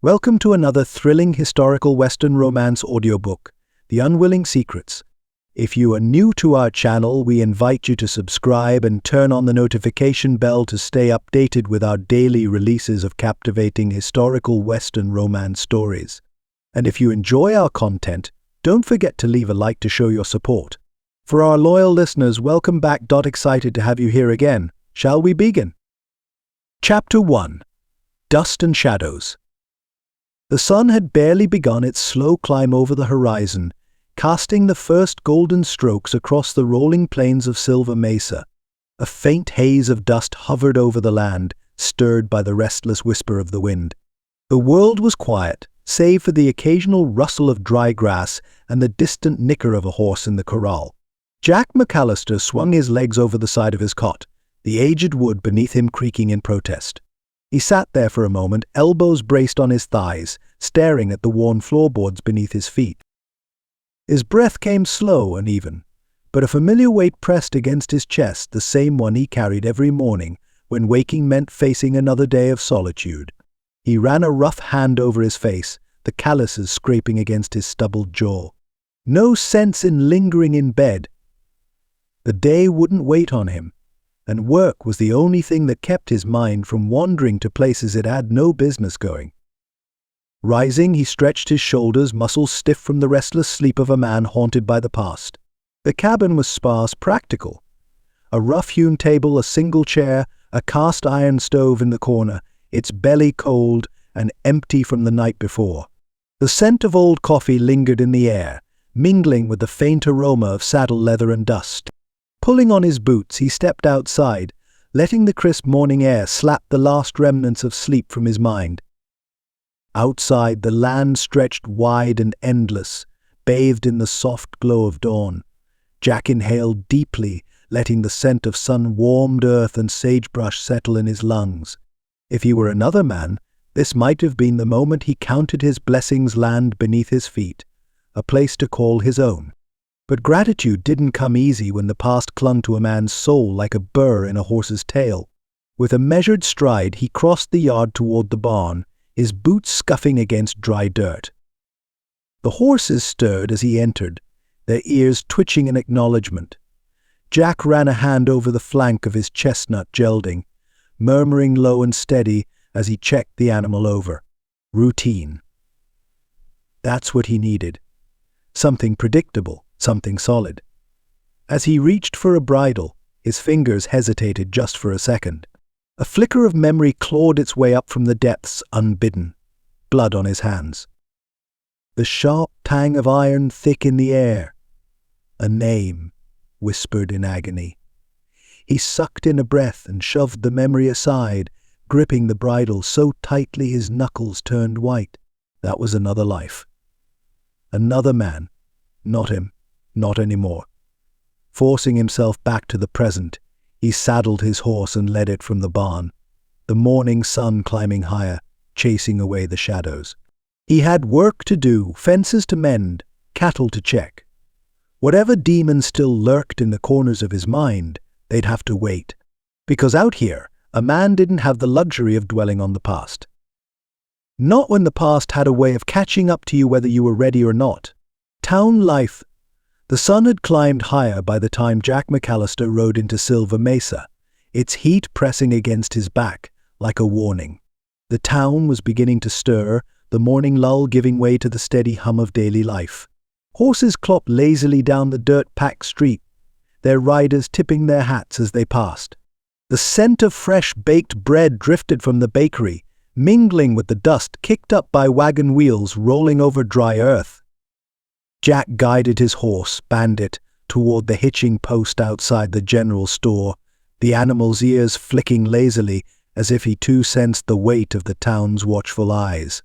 Welcome to another thrilling historical Western romance audiobook, The Unwilling Secrets. If you are new to our channel, we invite you to subscribe and turn on the notification bell to stay updated with our daily releases of captivating historical Western romance stories. And if you enjoy our content, don't forget to leave a like to show your support. For our loyal listeners, welcome back. Excited to have you here again. Shall we begin? Chapter 1. Dust and Shadows. The sun had barely begun its slow climb over the horizon, casting the first golden strokes across the rolling plains of Silver Mesa. A faint haze of dust hovered over the land, stirred by the restless whisper of the wind. The world was quiet, save for the occasional rustle of dry grass and the distant nicker of a horse in the corral. Jack McAllister swung his legs over the side of his cot, the aged wood beneath him creaking in protest. He sat there for a moment, elbows braced on his thighs, staring at the worn floorboards beneath his feet. His breath came slow and even, but a familiar weight pressed against his chest, the same one he carried every morning when waking meant facing another day of solitude. He ran a rough hand over his face, the calluses scraping against his stubbled jaw. No sense in lingering in bed. The day wouldn't wait on him, and work was the only thing that kept his mind from wandering to places it had no business going. Rising, he stretched his shoulders, muscles stiff from the restless sleep of a man haunted by the past. The cabin was sparse, practical. A rough-hewn table, a single chair, a cast-iron stove in the corner, its belly cold and empty from the night before. The scent of old coffee lingered in the air, mingling with the faint aroma of saddle leather and dust. Pulling on his boots, he stepped outside, letting the crisp morning air slap the last remnants of sleep from his mind. Outside, the land stretched wide and endless, bathed in the soft glow of dawn. Jack inhaled deeply, letting the scent of sun-warmed earth and sagebrush settle in his lungs. If he were another man, this might have been the moment he counted his blessings land beneath his feet, a place to call his own. But gratitude didn't come easy when the past clung to a man's soul like a burr in a horse's tail. With a measured stride, he crossed the yard toward the barn, his boots scuffing against dry dirt. The horses stirred as he entered, their ears twitching in acknowledgement. Jack ran a hand over the flank of his chestnut gelding, murmuring low and steady as he checked the animal over. Routine. That's what he needed. Something predictable. Something solid. As he reached for a bridle, his fingers hesitated just for a second. A flicker of memory clawed its way up from the depths unbidden, blood on his hands. The sharp tang of iron thick in the air. A name, whispered in agony. He sucked in a breath and shoved the memory aside, gripping the bridle so tightly his knuckles turned white. That was another life. Another man. Not him. Not anymore. Forcing himself back to the present, he saddled his horse and led it from the barn, the morning sun climbing higher, chasing away the shadows. He had work to do, fences to mend, cattle to check. Whatever demons still lurked in the corners of his mind, they'd have to wait. Because out here, a man didn't have the luxury of dwelling on the past. Not when the past had a way of catching up to you whether you were ready or not. Town life. The sun had climbed higher by the time Jack McAllister rode into Silver Mesa, its heat pressing against his back like a warning. The town was beginning to stir, the morning lull giving way to the steady hum of daily life. Horses clopped lazily down the dirt-packed street, their riders tipping their hats as they passed. The scent of fresh baked bread drifted from the bakery, mingling with the dust kicked up by wagon wheels rolling over dry earth. Jack guided his horse, Bandit, toward the hitching post outside the general store, the animal's ears flicking lazily as if he too sensed the weight of the town's watchful eyes.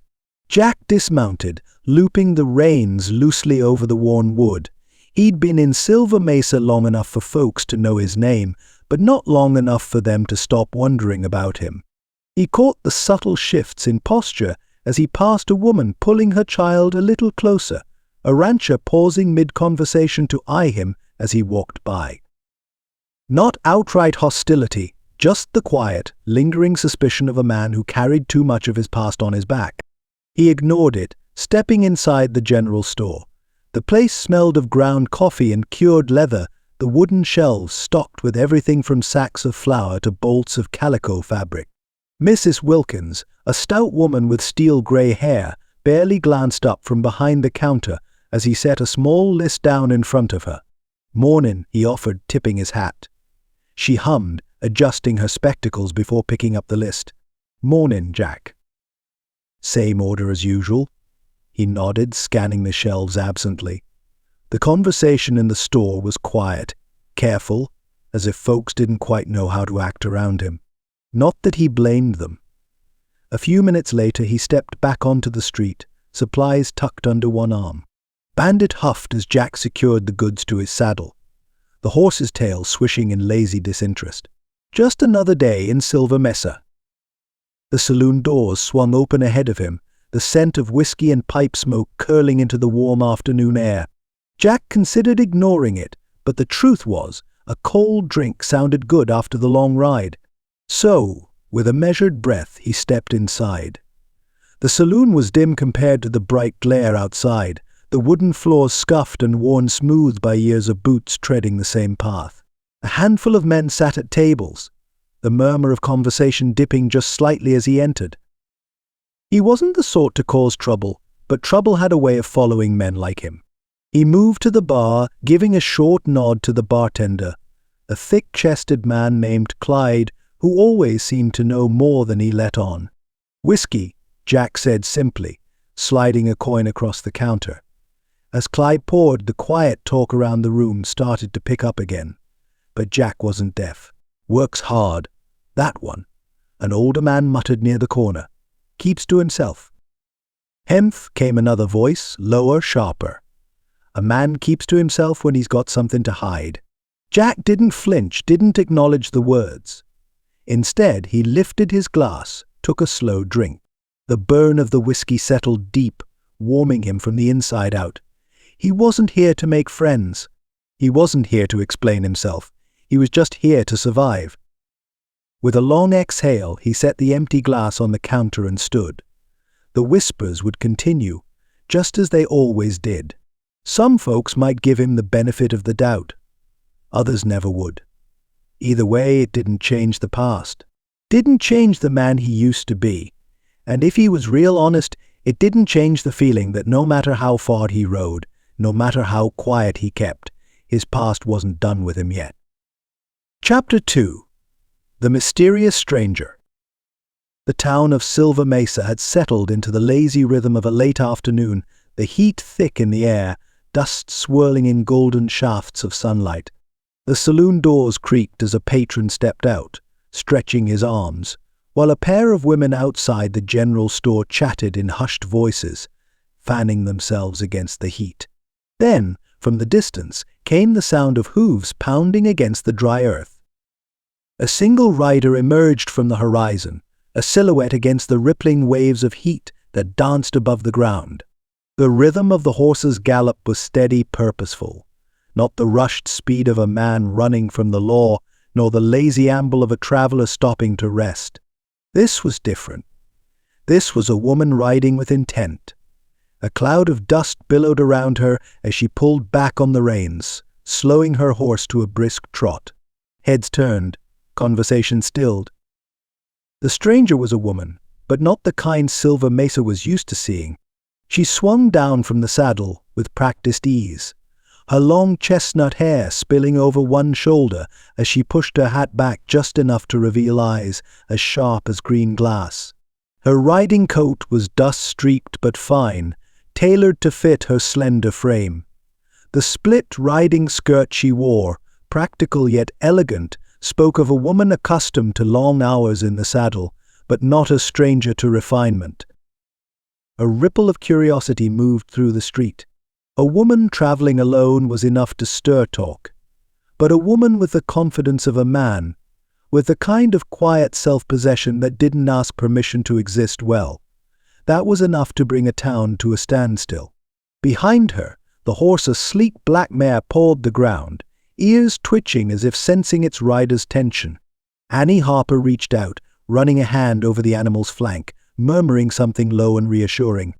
Jack dismounted, looping the reins loosely over the worn wood. He'd been in Silver Mesa long enough for folks to know his name, but not long enough for them to stop wondering about him. He caught the subtle shifts in posture as he passed a woman pulling her child a little closer, a rancher pausing mid-conversation to eye him as he walked by. Not outright hostility, just the quiet, lingering suspicion of a man who carried too much of his past on his back. He ignored it, stepping inside the general store. The place smelled of ground coffee and cured leather, the wooden shelves stocked with everything from sacks of flour to bolts of calico fabric. Mrs. Wilkins, a stout woman with steel-grey hair, barely glanced up from behind the counter as he set a small list down in front of her. "Mornin'," he offered, tipping his hat. She hummed, adjusting her spectacles before picking up the list. "Mornin', Jack." "Same order as usual?" He nodded, scanning the shelves absently. The conversation in the store was quiet, careful, as if folks didn't quite know how to act around him. Not that he blamed them. A few minutes later he stepped back onto the street, supplies tucked under one arm. Bandit huffed as Jack secured the goods to his saddle, the horse's tail swishing in lazy disinterest. Just another day in Silver Mesa. The saloon doors swung open ahead of him, the scent of whiskey and pipe smoke curling into the warm afternoon air. Jack considered ignoring it, but the truth was, a cold drink sounded good after the long ride. So, with a measured breath, he stepped inside. The saloon was dim compared to the bright glare outside, the wooden floors scuffed and worn smooth by years of boots treading the same path. A handful of men sat at tables, the murmur of conversation dipping just slightly as he entered. He wasn't the sort to cause trouble, but trouble had a way of following men like him. He moved to the bar, giving a short nod to the bartender, a thick-chested man named Clyde, who always seemed to know more than he let on. "Whiskey," Jack said simply, sliding a coin across the counter. As Clyde poured, the quiet talk around the room started to pick up again. But Jack wasn't deaf. "Works hard. That one," an older man muttered near the corner. "Keeps to himself." "Hemph," came another voice, lower, sharper. "A man keeps to himself when he's got something to hide." Jack didn't flinch, didn't acknowledge the words. Instead, he lifted his glass, took a slow drink. The burn of the whiskey settled deep, warming him from the inside out. He wasn't here to make friends. He wasn't here to explain himself. He was just here to survive. With a long exhale, he set the empty glass on the counter and stood. The whispers would continue, just as they always did. Some folks might give him the benefit of the doubt. Others never would. Either way, it didn't change the past. Didn't change the man he used to be. And if he was real honest, it didn't change the feeling that no matter how far he rode, no matter how quiet he kept, his past wasn't done with him yet. Chapter 2. The Mysterious Stranger. The town of Silver Mesa had settled into the lazy rhythm of a late afternoon, the heat thick in the air, dust swirling in golden shafts of sunlight. The saloon doors creaked as a patron stepped out, stretching his arms, while a pair of women outside the general store chatted in hushed voices, fanning themselves against the heat. Then, from the distance, came the sound of hooves pounding against the dry earth. A single rider emerged from the horizon, a silhouette against the rippling waves of heat that danced above the ground. The rhythm of the horse's gallop was steady, purposeful, not the rushed speed of a man running from the law, nor the lazy amble of a traveler stopping to rest. This was different. This was a woman riding with intent. A cloud of dust billowed around her as she pulled back on the reins, slowing her horse to a brisk trot. Heads turned, conversation stilled. The stranger was a woman, but not the kind Silver Mesa was used to seeing. She swung down from the saddle with practiced ease, her long chestnut hair spilling over one shoulder as she pushed her hat back just enough to reveal eyes as sharp as green glass. Her riding coat was dust-streaked but fine, tailored to fit her slender frame. The split riding skirt she wore, practical yet elegant, spoke of a woman accustomed to long hours in the saddle, but not a stranger to refinement. A ripple of curiosity moved through the street. A woman traveling alone was enough to stir talk, but a woman with the confidence of a man, with the kind of quiet self-possession that didn't ask permission to exist well, that was enough to bring a town to a standstill. Behind her, the horse, a sleek black mare, pawed the ground, ears twitching as if sensing its rider's tension. Annie Harper reached out, running a hand over the animal's flank, murmuring something low and reassuring.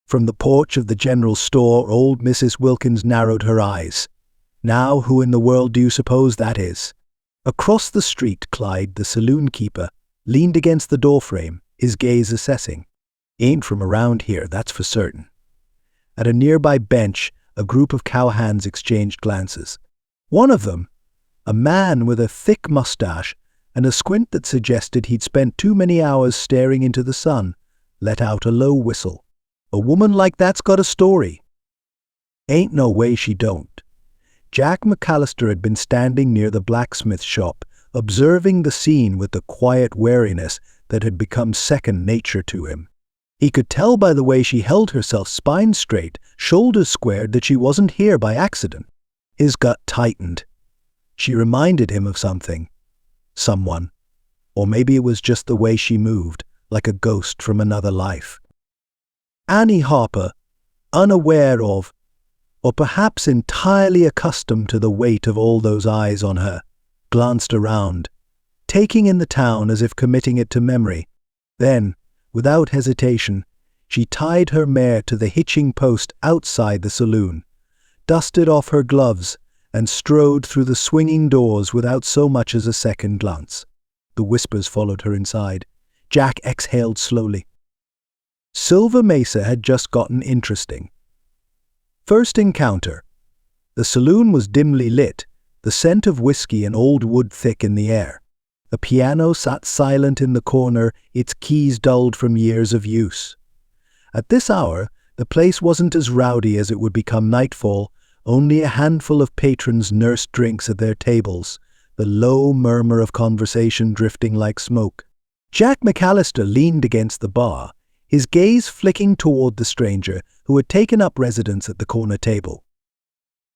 From the porch of the general store, old Mrs. Wilkins narrowed her eyes. "Now, who in the world do you suppose that is?" Across the street, Clyde, the saloon keeper, leaned against the doorframe, his gaze assessing. "Ain't from around here, that's for certain." At a nearby bench, a group of cowhands exchanged glances. One of them, a man with a thick mustache and a squint that suggested he'd spent too many hours staring into the sun, let out a low whistle. "A woman like that's got a story." "Ain't no way she don't." Jack McAllister had been standing near the blacksmith shop, observing the scene with the quiet wariness that had become second nature to him. He could tell by the way she held herself spine straight, shoulders squared, that she wasn't here by accident. His gut tightened. She reminded him of something. Someone. Or maybe it was just the way she moved, like a ghost from another life. Annie Harper, unaware of, or perhaps entirely accustomed to the weight of all those eyes on her, glanced around, taking in the town as if committing it to memory. Then, without hesitation, she tied her mare to the hitching post outside the saloon, dusted off her gloves, and strode through the swinging doors without so much as a second glance. The whispers followed her inside. Jack exhaled slowly. Silver Mesa had just gotten interesting. First encounter. The saloon was dimly lit, the scent of whiskey and old wood thick in the air. A piano sat silent in the corner, its keys dulled from years of use. At this hour, the place wasn't as rowdy as it would become nightfall. Only a handful of patrons nursed drinks at their tables, the low murmur of conversation drifting like smoke. Jack McAllister leaned against the bar, his gaze flicking toward the stranger who had taken up residence at the corner table.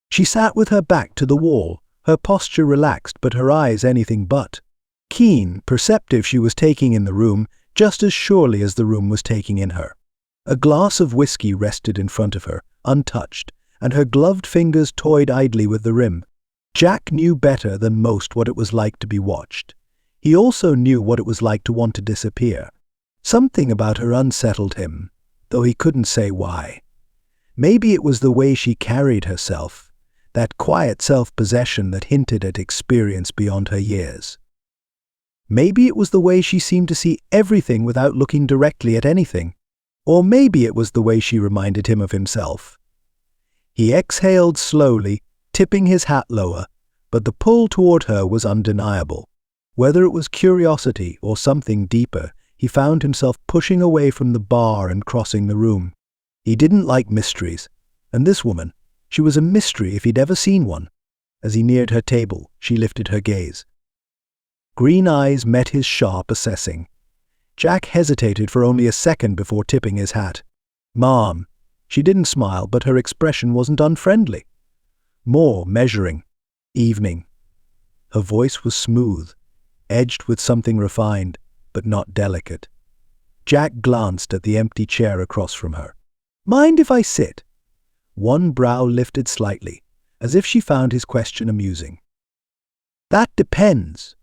She sat with her back to the wall, her posture relaxed but her eyes anything but. Keen, perceptive, she was taking in the room just as surely as the room was taking in her. A glass of whiskey rested in front of her, untouched, and her gloved fingers toyed idly with the rim. Jack knew better than most what it was like to be watched. He also knew what it was like to want to disappear. Something about her unsettled him, though he couldn't say why. Maybe it was the way she carried herself, that quiet self-possession that hinted at experience beyond her years. Maybe it was the way she seemed to see everything without looking directly at anything. Or maybe it was the way she reminded him of himself. He exhaled slowly, tipping his hat lower, but the pull toward her was undeniable. Whether it was curiosity or something deeper, he found himself pushing away from the bar and crossing the room. He didn't like mysteries, and this woman, she was a mystery if he'd ever seen one. As he neared her table, she lifted her gaze. Green eyes met his sharp, assessing. Jack hesitated for only a second before tipping his hat. "Ma'am." She didn't smile, but her expression wasn't unfriendly. More measuring. "Evening." Her voice was smooth, edged with something refined, but not delicate. Jack glanced at the empty chair across from her. "Mind if I sit?" One brow lifted slightly, as if she found his question amusing. "That depends.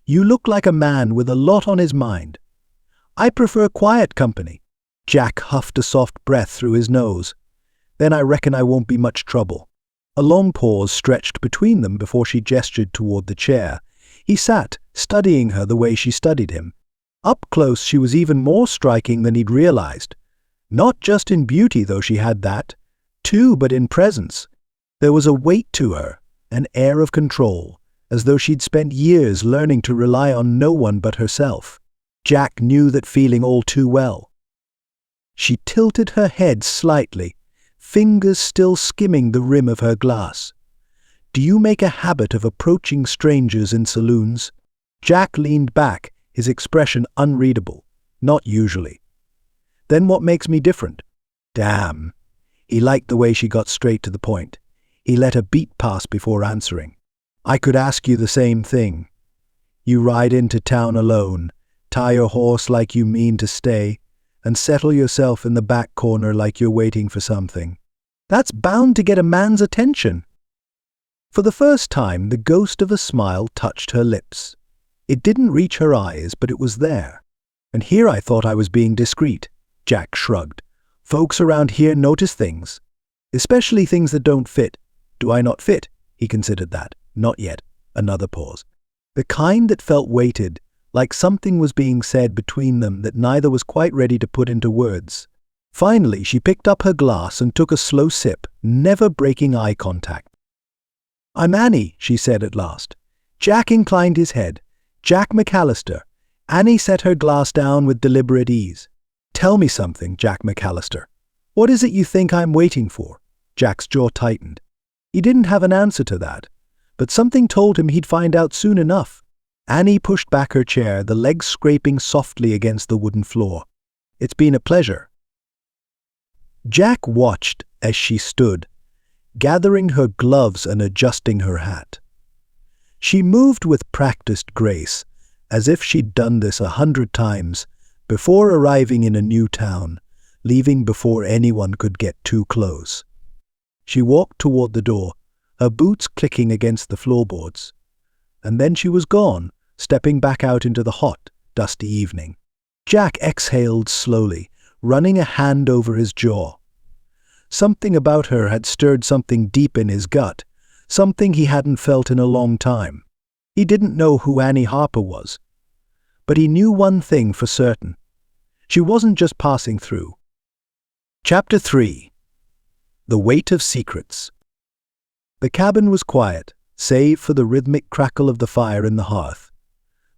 You look like a man with a lot on his mind. I prefer quiet company." Jack huffed a soft breath through his nose. "Then I reckon I won't be much trouble." A long pause stretched between them before she gestured toward the chair. He sat, studying her the way she studied him. Up close she was even more striking than he'd realized. Not just in beauty, though she had that, too, but in presence. There was a weight to her, an air of control, as though she'd spent years learning to rely on no one but herself. Jack knew that feeling all too well. She tilted her head slightly, fingers still skimming the rim of her glass. "Do you make a habit of approaching strangers in saloons?" Jack leaned back, his expression unreadable. "Not usually." "Then what makes me different?" "Damn." He liked the way she got straight to the point. He let a beat pass before answering. "I could ask you the same thing. You ride into town alone, tie your horse like you mean to stay, and settle yourself in the back corner like you're waiting for something. That's bound to get a man's attention." For the first time, the ghost of a smile touched her lips. It didn't reach her eyes, but it was there. And here I thought I was being discreet. Jack shrugged. Folks around here notice things. Especially things that don't fit. Do I not fit? He considered that. Not yet. Another pause. The kind that felt weighted, like something was being said between them that neither was quite ready to put into words. Finally, she picked up her glass and took a slow sip, never breaking eye contact. I'm Annie, she said at last. Jack inclined his head. Jack McAllister. Annie set her glass down with deliberate ease. Tell me something, Jack McAllister. What is it you think I'm waiting for? Jack's jaw tightened. He didn't have an answer to that, but something told him he'd find out soon enough. Annie pushed back her chair, the legs scraping softly against the wooden floor. It's been a pleasure. Jack watched as she stood, gathering her gloves and adjusting her hat. She moved with practiced grace, as if she'd done this 100 times, before arriving in a new town, leaving before anyone could get too close. She walked toward the door, her boots clicking against the floorboards. And then she was gone, stepping back out into the hot, dusty evening. Jack exhaled slowly, running a hand over his jaw. Something about her had stirred something deep in his gut, something he hadn't felt in a long time. He didn't know who Annie Harper was, but he knew one thing for certain. She wasn't just passing through. Chapter 3. The Weight of Secrets. The cabin was quiet, save for the rhythmic crackle of the fire in the hearth.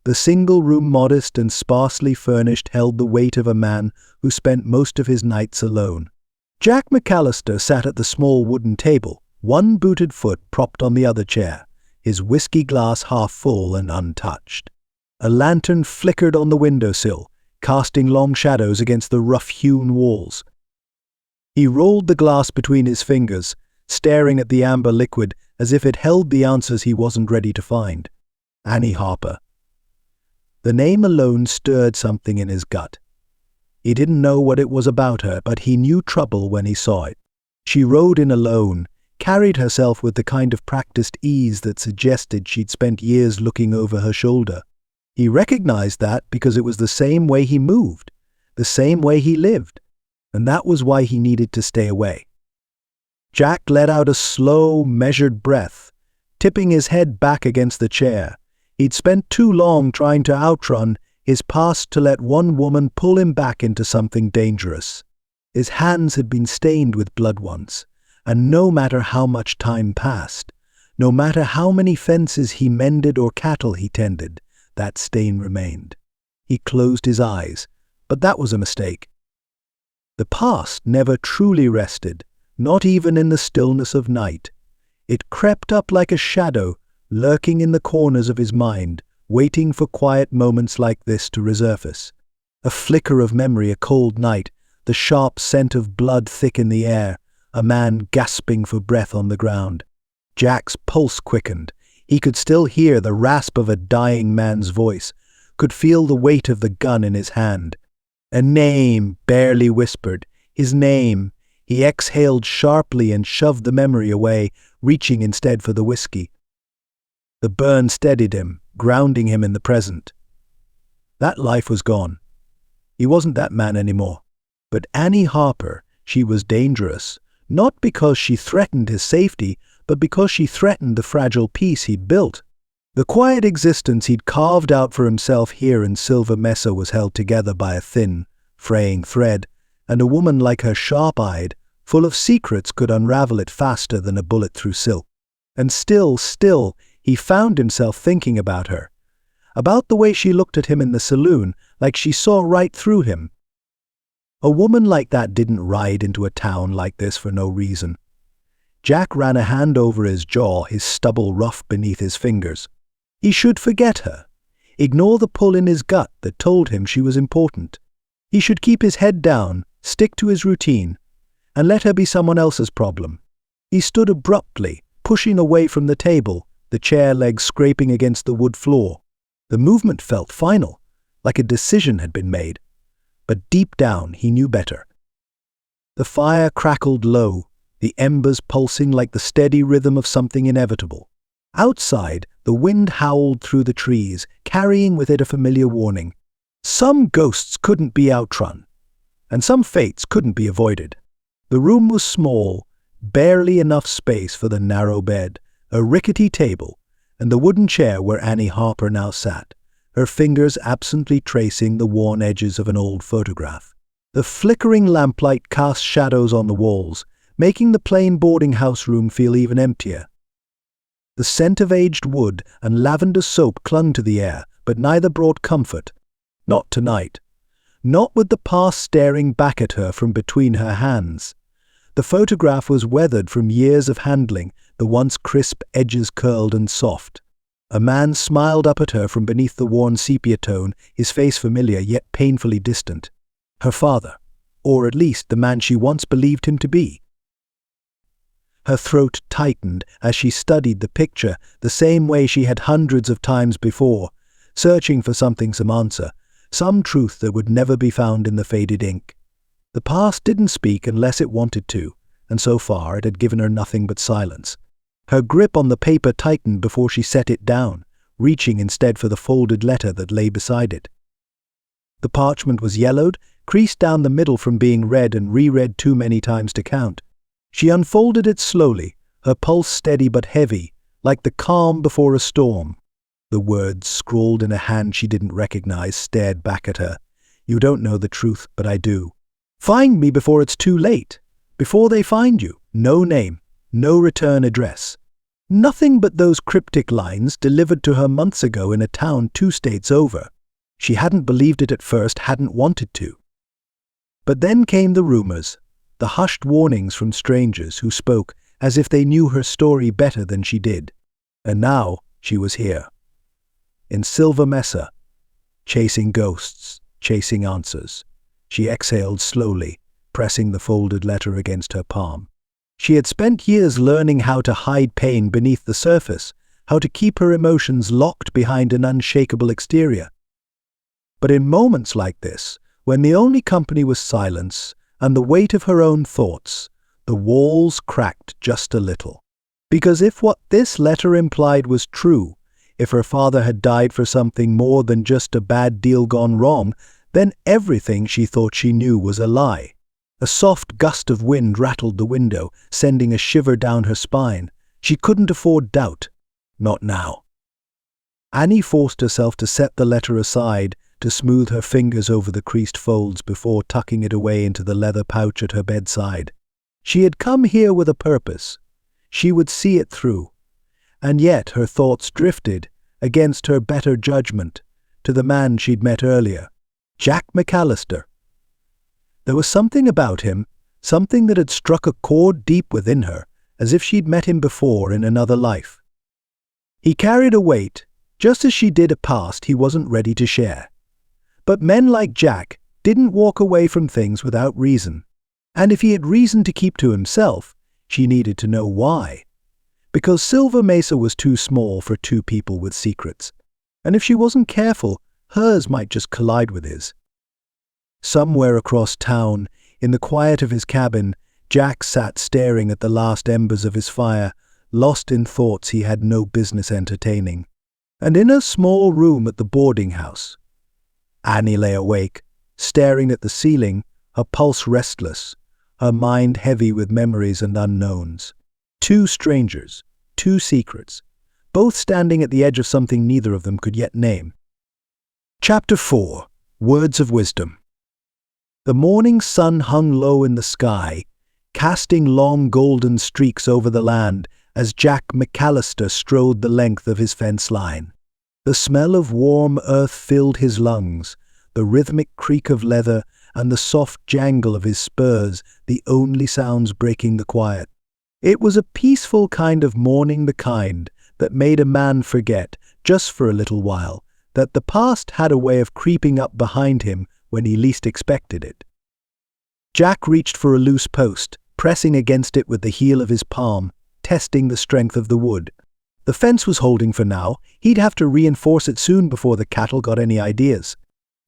The single room, modest and sparsely furnished, held the weight of a man who spent most of his nights alone. Jack McAllister sat at the small wooden table, one booted foot propped on the other chair, his whiskey glass half full and untouched. A lantern flickered on the windowsill, casting long shadows against the rough-hewn walls. He rolled the glass between his fingers, staring at the amber liquid as if it held the answers he wasn't ready to find. Annie Harper. The name alone stirred something in his gut. He didn't know what it was about her, but he knew trouble when he saw it. She rode in alone, carried herself with the kind of practiced ease that suggested she'd spent years looking over her shoulder. He recognized that because it was the same way he moved, the same way he lived, and that was why he needed to stay away. Jack let out a slow, measured breath, tipping his head back against the chair. He'd spent too long trying to outrun his past to let one woman pull him back into something dangerous. His hands had been stained with blood once, and no matter how much time passed, no matter how many fences he mended or cattle he tended, that stain remained. He closed his eyes, but that was a mistake. The past never truly rested, not even in the stillness of night. It crept up like a shadow, lurking in the corners of his mind, waiting for quiet moments like this to resurface. A flicker of memory, a cold night, the sharp scent of blood thick in the air, a man gasping for breath on the ground. Jack's pulse quickened. He could still hear the rasp of a dying man's voice, could feel the weight of the gun in his hand. A name, barely whispered. His name. He exhaled sharply and shoved the memory away, reaching instead for the whiskey. The burn steadied him, grounding him in the present. That life was gone. He wasn't that man anymore. But Annie Harper, she was dangerous, not because she threatened his safety, but because she threatened the fragile peace he'd built. The quiet existence he'd carved out for himself here in Silver Mesa was held together by a thin, fraying thread, and a woman like her, sharp-eyed, full of secrets, could unravel it faster than a bullet through silk. And still, he found himself thinking about her, about the way she looked at him in the saloon, like she saw right through him. A woman like that didn't ride into a town like this for no reason. Jack ran a hand over his jaw, his stubble rough beneath his fingers. He should forget her, ignore the pull in his gut that told him she was important. He should keep his head down, stick to his routine, and let her be someone else's problem. He stood abruptly, pushing away from the table, the chair legs scraping against the wood floor. The movement felt final, like a decision had been made. But deep down he knew better. The fire crackled low, the embers pulsing like the steady rhythm of something inevitable. Outside, the wind howled through the trees, carrying with it a familiar warning. Some ghosts couldn't be outrun, and some fates couldn't be avoided. The room was small, barely enough space for the narrow bed, a rickety table, and the wooden chair where Annie Harper now sat, her fingers absently tracing the worn edges of an old photograph. The flickering lamplight cast shadows on the walls, making the plain boarding house room feel even emptier. The scent of aged wood and lavender soap clung to the air, but neither brought comfort. Not tonight. Not with the past staring back at her from between her hands. The photograph was weathered from years of handling, the once crisp edges curled and soft. A man smiled up at her from beneath the worn sepia tone, his face familiar yet painfully distant. Her father, or at least the man she once believed him to be. Her throat tightened as she studied the picture the same way she had hundreds of times before, searching for some answer, some truth that would never be found in the faded ink. The past didn't speak unless it wanted to, and so far it had given her nothing but silence. Her grip on the paper tightened before she set it down, reaching instead for the folded letter that lay beside it. The parchment was yellowed, creased down the middle from being read and reread too many times to count. She unfolded it slowly, her pulse steady but heavy, like the calm before a storm. The words, scrawled in a hand she didn't recognize, stared back at her. "You don't know the truth, but I do. Find me before it's too late. Before they find you. No name. No return address." Nothing but those cryptic lines delivered to her months ago in a town 2 states over. She hadn't believed it at first, hadn't wanted to. But then came the rumors, the hushed warnings from strangers who spoke as if they knew her story better than she did. And now she was here. In Silver Mesa, chasing ghosts, chasing answers. She exhaled slowly, pressing the folded letter against her palm. She had spent years learning how to hide pain beneath the surface, how to keep her emotions locked behind an unshakable exterior. But in moments like this, when the only company was silence and the weight of her own thoughts, the walls cracked just a little. Because if what this letter implied was true, if her father had died for something more than just a bad deal gone wrong, then everything she thought she knew was a lie. A soft gust of wind rattled the window, sending a shiver down her spine. She couldn't afford doubt. Not now. Annie forced herself to set the letter aside, to smooth her fingers over the creased folds before tucking it away into the leather pouch at her bedside. She had come here with a purpose. She would see it through. And yet her thoughts drifted, against her better judgment, to the man she'd met earlier, Jack McAllister. There was something about him, something that had struck a chord deep within her, as if she'd met him before in another life. He carried a weight, just as she did a past he wasn't ready to share. But men like Jack didn't walk away from things without reason. And if he had reason to keep to himself, she needed to know why. Because Silver Mesa was too small for 2 people with secrets. And if she wasn't careful, hers might just collide with his. Somewhere across town, in the quiet of his cabin, Jack sat staring at the last embers of his fire, lost in thoughts he had no business entertaining. And in a small room at the boarding house, Annie lay awake, staring at the ceiling, her pulse restless, her mind heavy with memories and unknowns. 2 strangers, 2 secrets, both standing at the edge of something neither of them could yet name. Chapter 4. Words of Wisdom. The morning sun hung low in the sky, casting long golden streaks over the land as Jack McAllister strode the length of his fence line. The smell of warm earth filled his lungs, the rhythmic creak of leather and the soft jangle of his spurs, the only sounds breaking the quiet. It was a peaceful kind of morning, the kind that made a man forget, just for a little while, that the past had a way of creeping up behind him when he least expected it. Jack reached for a loose post, pressing against it with the heel of his palm, testing the strength of the wood. The fence was holding for now. He'd have to reinforce it soon before the cattle got any ideas.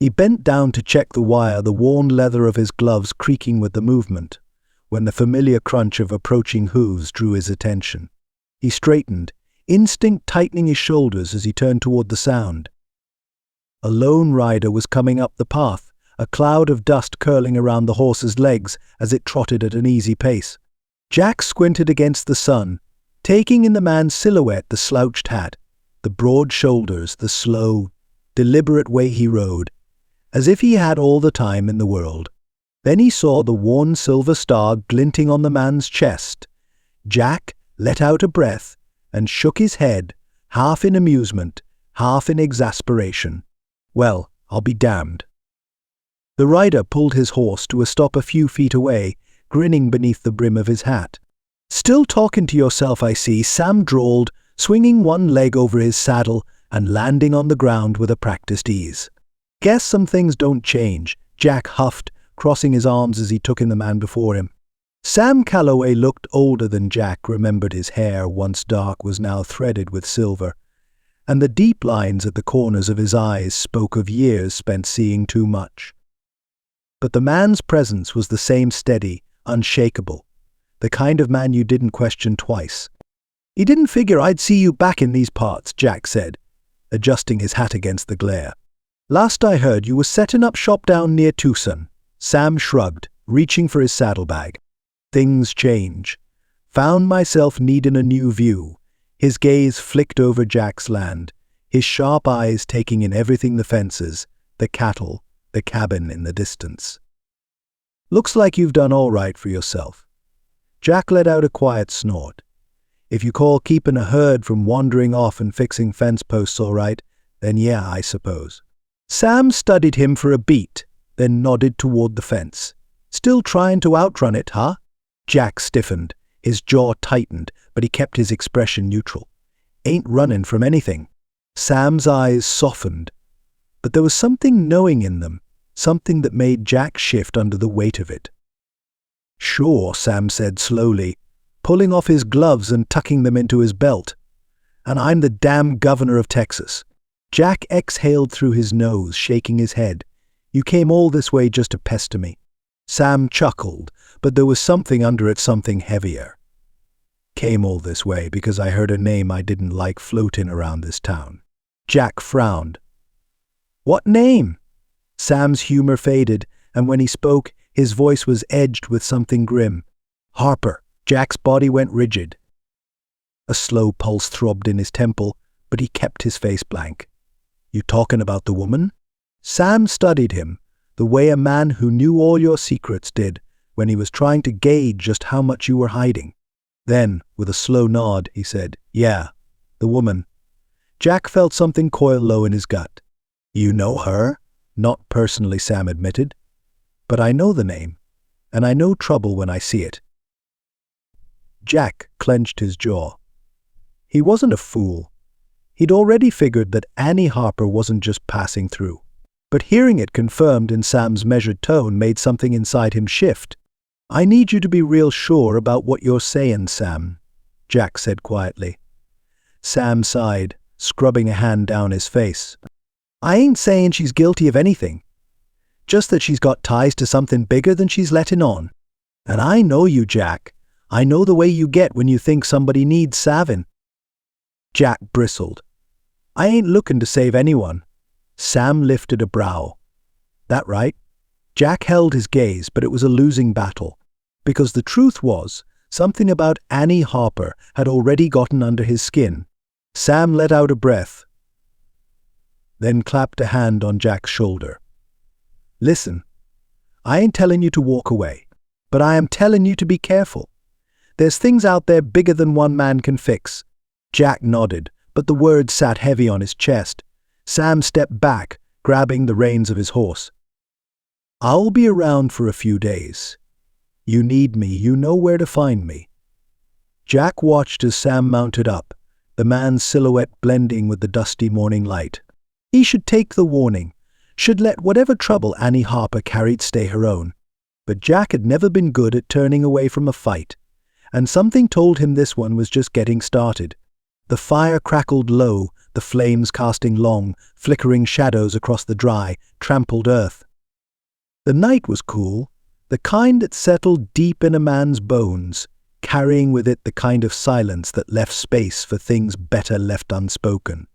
He bent down to check the wire, the worn leather of his gloves creaking with the movement, when the familiar crunch of approaching hooves drew his attention. He straightened, instinct tightening his shoulders as he turned toward the sound. A lone rider was coming up the path, a cloud of dust curling around the horse's legs as it trotted at an easy pace. Jack squinted against the sun, taking in the man's silhouette, the slouched hat, the broad shoulders, the slow, deliberate way he rode, as if he had all the time in the world. Then he saw the worn silver star glinting on the man's chest. Jack let out a breath and shook his head, half in amusement, half in exasperation. Well, I'll be damned. The rider pulled his horse to a stop a few feet away, grinning beneath the brim of his hat. "Still talking to yourself, I see," Sam drawled, swinging one leg over his saddle and landing on the ground with a practiced ease. "Guess some things don't change," Jack huffed, crossing his arms as he took in the man before him. Sam Calloway looked older than Jack remembered. His hair, once dark, was now threaded with silver, and the deep lines at the corners of his eyes spoke of years spent seeing too much. But the man's presence was the same, steady, unshakable, the kind of man you didn't question twice. "He didn't figure I'd see you back in these parts," Jack said, adjusting his hat against the glare. "Last I heard you was setting up shop down near Tucson." Sam shrugged, reaching for his saddlebag. "Things change. Found myself needing a new view." His gaze flicked over Jack's land, his sharp eyes taking in everything: the fences, the cattle, the cabin in the distance. "Looks like you've done all right for yourself." Jack let out a quiet snort. "If you call keeping a herd from wandering off and fixing fence posts all right, then yeah, I suppose." Sam studied him for a beat, then nodded toward the fence. "Still trying to outrun it, huh?" Jack stiffened, his jaw tightened, but he kept his expression neutral. "Ain't running from anything." Sam's eyes softened, but there was something knowing in them, something that made Jack shift under the weight of it. "Sure," Sam said slowly, pulling off his gloves and tucking them into his belt. "And I'm the damn governor of Texas." Jack exhaled through his nose, shaking his head. "You came all this way just to pester me." Sam chuckled, but there was something under it, something heavier. "Came all this way because I heard a name I didn't like floating around this town." Jack frowned. "What name?" Sam's humor faded, and when he spoke, his voice was edged with something grim. "Harper." Jack's body went rigid. A slow pulse throbbed in his temple, but he kept his face blank. "You talking about the woman?" Sam studied him, the way a man who knew all your secrets did when he was trying to gauge just how much you were hiding. Then, with a slow nod, he said, "Yeah, the woman." Jack felt something coil low in his gut. "You know her?" "Not personally," Sam admitted. "But I know the name, and I know trouble when I see it." Jack clenched his jaw. He wasn't a fool. He'd already figured that Annie Harper wasn't just passing through. But hearing it confirmed in Sam's measured tone made something inside him shift. "I need you to be real sure about what you're saying, Sam," Jack said quietly. Sam sighed, scrubbing a hand down his face. "I ain't saying she's guilty of anything. Just that she's got ties to something bigger than she's letting on. And I know you, Jack. I know the way you get when you think somebody needs saving." Jack bristled. "I ain't looking to save anyone." Sam lifted a brow. "That right?" Jack held his gaze, but it was a losing battle. Because the truth was, something about Annie Harper had already gotten under his skin. Sam let out a breath, then clapped a hand on Jack's shoulder. "Listen, I ain't telling you to walk away, but I am telling you to be careful. There's things out there bigger than one man can fix." Jack nodded, but the words sat heavy on his chest. Sam stepped back, grabbing the reins of his horse. "I'll be around for a few days. You need me, you know where to find me." Jack watched as Sam mounted up, the man's silhouette blending with the dusty morning light. He should take the warning, should let whatever trouble Annie Harper carried stay her own. But Jack had never been good at turning away from a fight, and something told him this one was just getting started. The fire crackled low, the flames casting long, flickering shadows across the dry, trampled earth. The night was cool, the kind that settled deep in a man's bones, carrying with it the kind of silence that left space for things better left unspoken.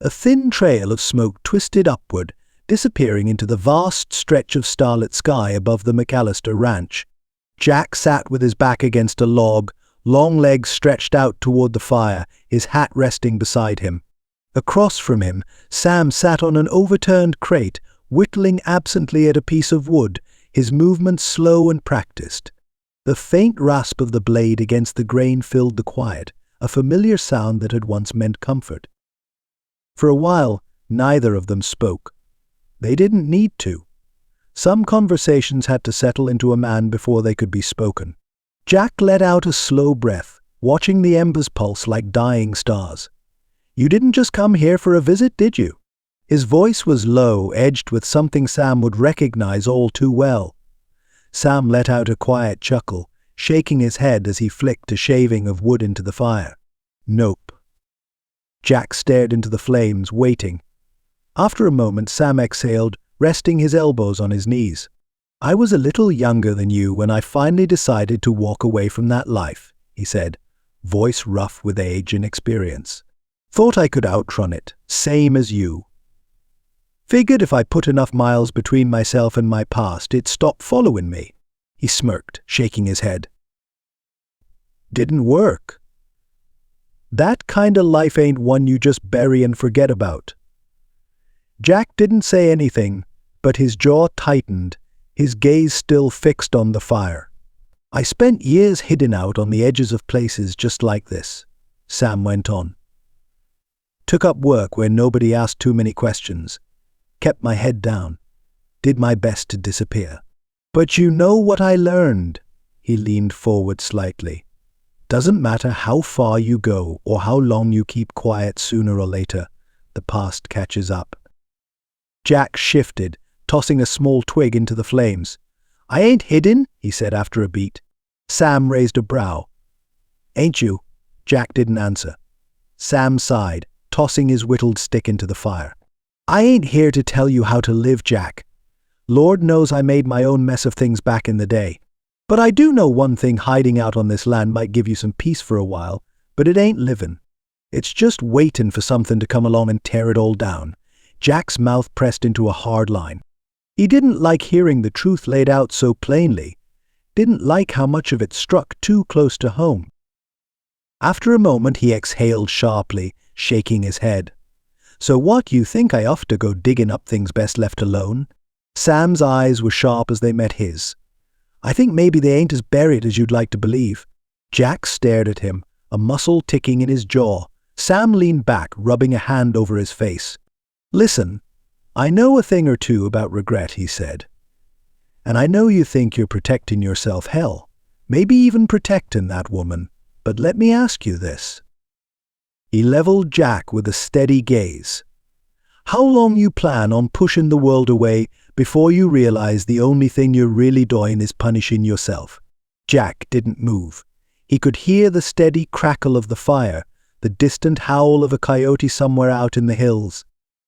A thin trail of smoke twisted upward, disappearing into the vast stretch of starlit sky above the McAllister ranch. Jack sat with his back against a log, long legs stretched out toward the fire, his hat resting beside him. Across from him, Sam sat on an overturned crate, whittling absently at a piece of wood, his movements slow and practiced. The faint rasp of the blade against the grain filled the quiet, a familiar sound that had once meant comfort. For a while, neither of them spoke. They didn't need to. Some conversations had to settle into a man before they could be spoken. Jack let out a slow breath, watching the embers pulse like dying stars. "You didn't just come here for a visit, did you?" His voice was low, edged with something Sam would recognize all too well. Sam let out a quiet chuckle, shaking his head as he flicked a shaving of wood into the fire. "Nope." Jack stared into the flames, waiting. After a moment, Sam exhaled, resting his elbows on his knees. "I was a little younger than you when I finally decided to walk away from that life," he said, voice rough with age and experience. "Thought I could outrun it, same as you. Figured if I put enough miles between myself and my past, it'd stop following me." He smirked, shaking his head. "Didn't work. That kind of life ain't one you just bury and forget about." Jack didn't say anything, but his jaw tightened, his gaze still fixed on the fire. "I spent years hidden out on the edges of places just like this," Sam went on. "Took up work where nobody asked too many questions. Kept my head down. Did my best to disappear. But you know what I learned?" He leaned forward slightly. "Doesn't matter how far you go or how long you keep quiet, sooner or later, the past catches up." Jack shifted, tossing a small twig into the flames. "I ain't hidden," he said after a beat. Sam raised a brow. "Ain't you?" Jack didn't answer. Sam sighed, tossing his whittled stick into the fire. "I ain't here to tell you how to live, Jack. Lord knows I made my own mess of things back in the day. But I do know one thing: hiding out on this land might give you some peace for a while, but it ain't living. It's just waiting for something to come along and tear it all down." Jack's mouth pressed into a hard line. He didn't like hearing the truth laid out so plainly, didn't like how much of it struck too close to home. After a moment he exhaled sharply, shaking his head. "So what, you think I have to go digging up things best left alone?" Sam's eyes were sharp as they met his. "I think maybe they ain't as buried as you'd like to believe." Jack stared at him, a muscle ticking in his jaw. Sam leaned back, rubbing a hand over his face. "Listen, I know a thing or two about regret," he said. "And I know you think you're protecting yourself, hell, maybe even protecting that woman. But let me ask you this." He leveled Jack with a steady gaze. "How long you plan on pushing the world away before you realize the only thing you're really doing is punishing yourself?" Jack didn't move. He could hear the steady crackle of the fire, the distant howl of a coyote somewhere out in the hills.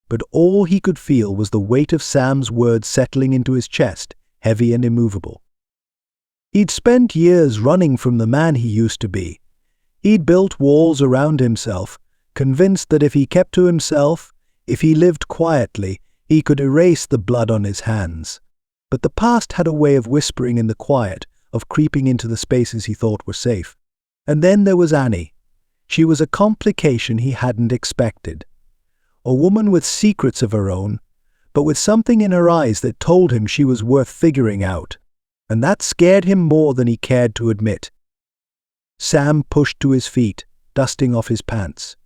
But all he could feel was the weight of Sam's words settling into his chest, heavy and immovable. He'd spent years running from the man he used to be. He'd built walls around himself, convinced that if he kept to himself, if he lived quietly, he could erase the blood on his hands. But the past had a way of whispering in the quiet, of creeping into the spaces he thought were safe. And then there was Annie. She was a complication he hadn't expected. A woman with secrets of her own, but with something in her eyes that told him she was worth figuring out. And that scared him more than he cared to admit. Sam pushed to his feet, dusting off his pants.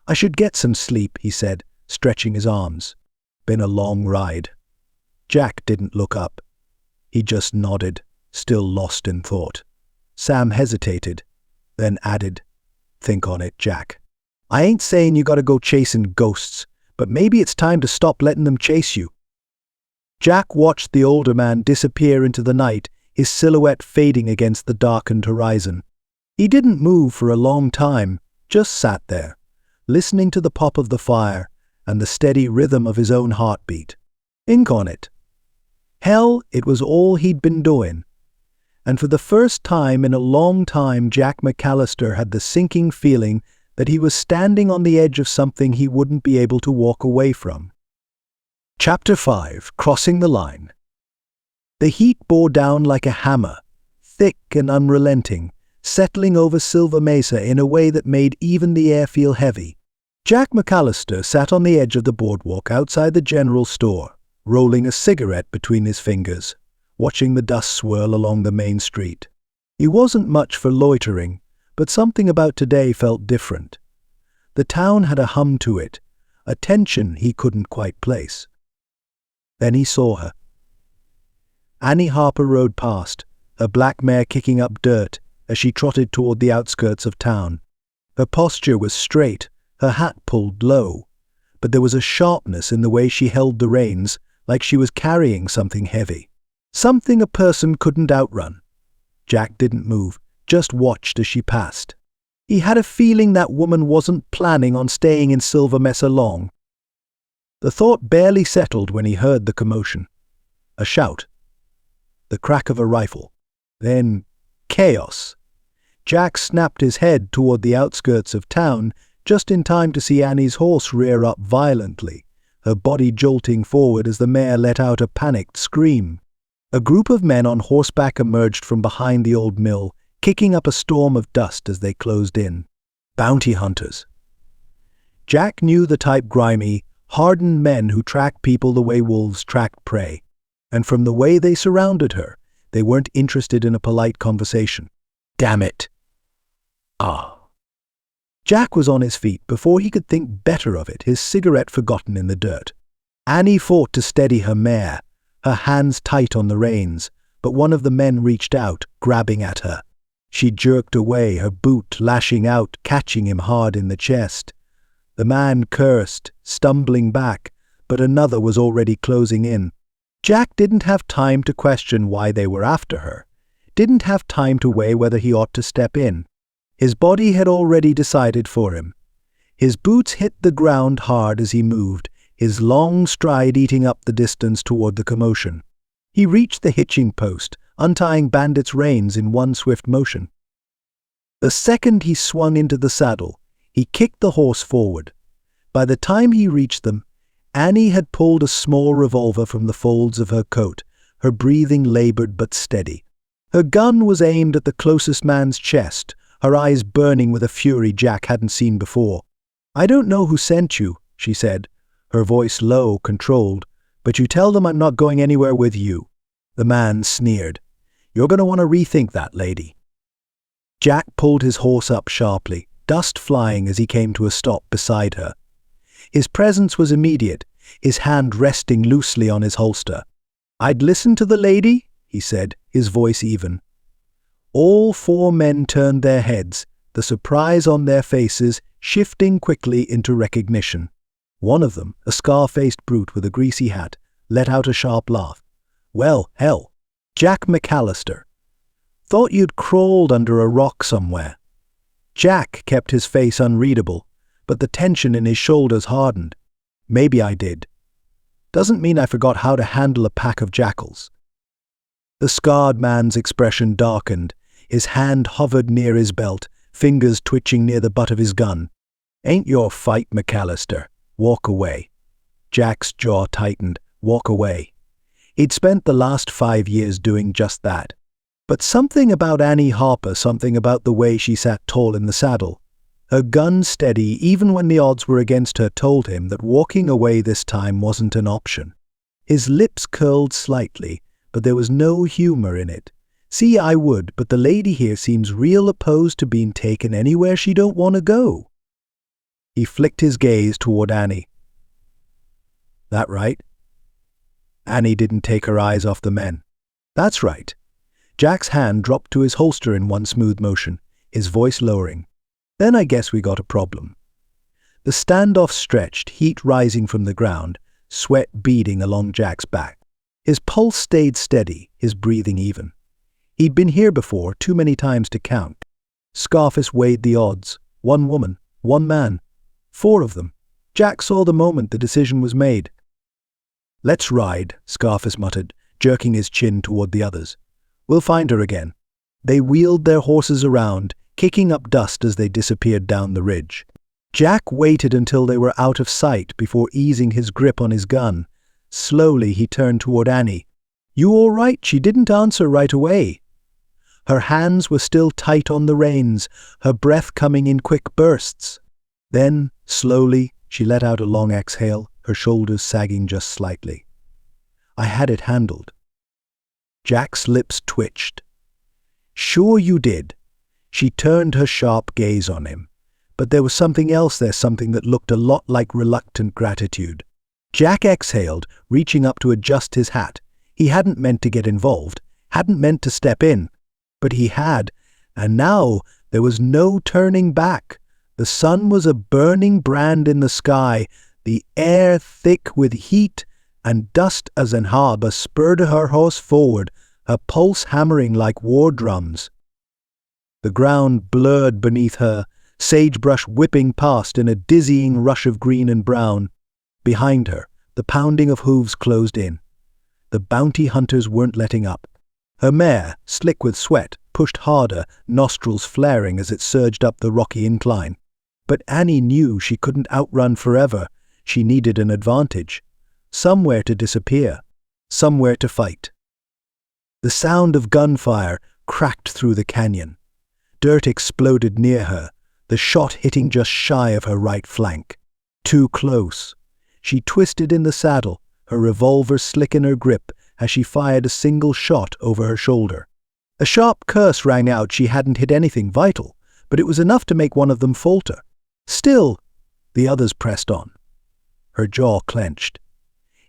"I should get some sleep," he said, stretching his arms. "Been a long ride." Jack didn't look up. He just nodded, still lost in thought. Sam hesitated, then added, "Think on it, Jack. I ain't saying you gotta go chasing ghosts, but maybe it's time to stop letting them chase you." Jack watched the older man disappear into the night, his silhouette fading against the darkened horizon. He didn't move for a long time, just sat there, listening to the pop of the fire and the steady rhythm of his own heartbeat. Ink on it. Hell, it was all he'd been doing. And for the first time in a long time, Jack McAllister had the sinking feeling that he was standing on the edge of something he wouldn't be able to walk away from. Chapter 5. Crossing the Line. The heat bore down like a hammer, thick and unrelenting, settling over Silver Mesa in a way that made even the air feel heavy. Jack McAllister sat on the edge of the boardwalk outside the general store, rolling a cigarette between his fingers, watching the dust swirl along the main street. He wasn't much for loitering, but something about today felt different. The town had a hum to it, a tension he couldn't quite place. Then he saw her. Annie Harper rode past, her black mare kicking up dirt as she trotted toward the outskirts of town. Her posture was straight, her hat pulled low, but there was a sharpness in the way she held the reins, like she was carrying something heavy. Something a person couldn't outrun. Jack didn't move, just watched as she passed. He had a feeling that woman wasn't planning on staying in Silver Mesa long. The thought barely settled when he heard the commotion. A shout. The crack of a rifle. Then chaos. Jack snapped his head toward the outskirts of town, just in time to see Annie's horse rear up violently, her body jolting forward as the mare let out a panicked scream. A group of men on horseback emerged from behind the old mill, kicking up a storm of dust as they closed in. Bounty hunters. Jack knew the type: grimy, hardened men who track people the way wolves tracked prey. And from the way they surrounded her, they weren't interested in a polite conversation. Damn it. Jack was on his feet before he could think better of it, his cigarette forgotten in the dirt. Annie fought to steady her mare, her hands tight on the reins, but one of the men reached out, grabbing at her. She jerked away, her boot lashing out, catching him hard in the chest. The man cursed, stumbling back, but another was already closing in. Jack didn't have time to question why they were after her, didn't have time to weigh whether he ought to step in. His body had already decided for him. His boots hit the ground hard as he moved, his long stride eating up the distance toward the commotion. He reached the hitching post, untying Bandit's reins in one swift motion. The second he swung into the saddle, he kicked the horse forward. By the time he reached them, Annie had pulled a small revolver from the folds of her coat, her breathing labored but steady. Her gun was aimed at the closest man's chest, her eyes burning with a fury Jack hadn't seen before. "I don't know who sent you," she said, her voice low, controlled, "but you tell them I'm not going anywhere with you." The man sneered. "You're going to want to rethink that, lady." Jack pulled his horse up sharply, dust flying as he came to a stop beside her. His presence was immediate, his hand resting loosely on his holster. "I'd listen to the lady," he said, his voice even. All four men turned their heads, the surprise on their faces shifting quickly into recognition. One of them, a scar-faced brute with a greasy hat, let out a sharp laugh. "Well, hell, Jack McAllister. Thought you'd crawled under a rock somewhere." Jack kept his face unreadable, but the tension in his shoulders hardened. "Maybe I did. Doesn't mean I forgot how to handle a pack of jackals." The scarred man's expression darkened. His hand hovered near his belt, fingers twitching near the butt of his gun. "Ain't your fight, McAllister. Walk away." Jack's jaw tightened. Walk away. He'd spent the last 5 years doing just that. But something about Annie Harper, something about the way she sat tall in the saddle, her gun steady even when the odds were against her, told him that walking away this time wasn't an option. His lips curled slightly, but there was no humor in it. "See, I would, but the lady here seems real opposed to being taken anywhere she don't want to go." He flicked his gaze toward Annie. "That right?" Annie didn't take her eyes off the men. "That's right." Jack's hand dropped to his holster in one smooth motion, his voice lowering. "Then I guess we got a problem." The standoff stretched, heat rising from the ground, sweat beading along Jack's back. His pulse stayed steady, his breathing even. He'd been here before, too many times to count. Scarface weighed the odds. 1 woman, 1 man, 4 of them. Jack saw the moment the decision was made. "Let's ride," Scarface muttered, jerking his chin toward the others. "We'll find her again." They wheeled their horses around, kicking up dust as they disappeared down the ridge. Jack waited until they were out of sight before easing his grip on his gun. Slowly he turned toward Annie. "You all right?" She didn't answer right away. Her hands were still tight on the reins, her breath coming in quick bursts. Then, slowly, she let out a long exhale, her shoulders sagging just slightly. "I had it handled." Jack's lips twitched. "Sure you did." She turned her sharp gaze on him. But there was something else there, something that looked a lot like reluctant gratitude. Jack exhaled, reaching up to adjust his hat. He hadn't meant to get involved, hadn't meant to step in. But he had, and now there was no turning back. The sun was a burning brand in the sky, the air thick with heat and dust as an harbour spurred her horse forward, her pulse hammering like war drums. The ground blurred beneath her, sagebrush whipping past in a dizzying rush of green and brown. Behind her, the pounding of hooves closed in. The bounty hunters weren't letting up. Her mare, slick with sweat, pushed harder, nostrils flaring as it surged up the rocky incline. But Annie knew she couldn't outrun forever. She needed an advantage. Somewhere to disappear. Somewhere to fight. The sound of gunfire cracked through the canyon. Dirt exploded near her, the shot hitting just shy of her right flank. Too close. She twisted in the saddle, her revolver slick in her grip as she fired a single shot over her shoulder. A sharp curse rang out. She hadn't hit anything vital, but it was enough to make one of them falter. Still, the others pressed on. Her jaw clenched.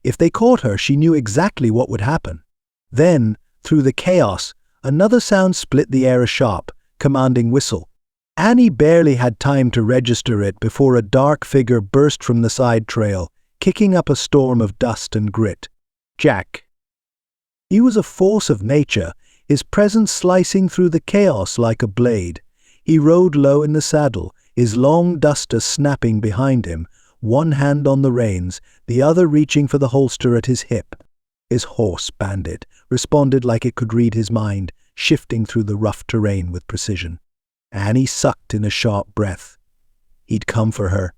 If they caught her, she knew exactly what would happen. Then, through the chaos, another sound split the air, a sharp, commanding whistle. Annie barely had time to register it before a dark figure burst from the side trail, kicking up a storm of dust and grit. Jack. He was a force of nature, his presence slicing through the chaos like a blade. He rode low in the saddle, his long duster snapping behind him, one hand on the reins, the other reaching for the holster at his hip. His horse, Bandit, responded like it could read his mind, shifting through the rough terrain with precision. Annie sucked in a sharp breath. He'd come for her.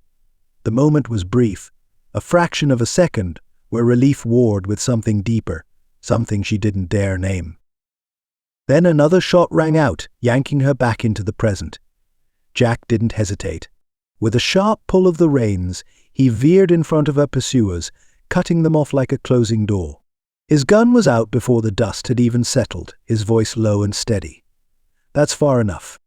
The moment was brief, a fraction of a second, where relief warred with something deeper, something she didn't dare name. Then another shot rang out, yanking her back into the present. Jack didn't hesitate. With a sharp pull of the reins, he veered in front of her pursuers, cutting them off like a closing door. His gun was out before the dust had even settled, his voice low and steady. "That's far enough."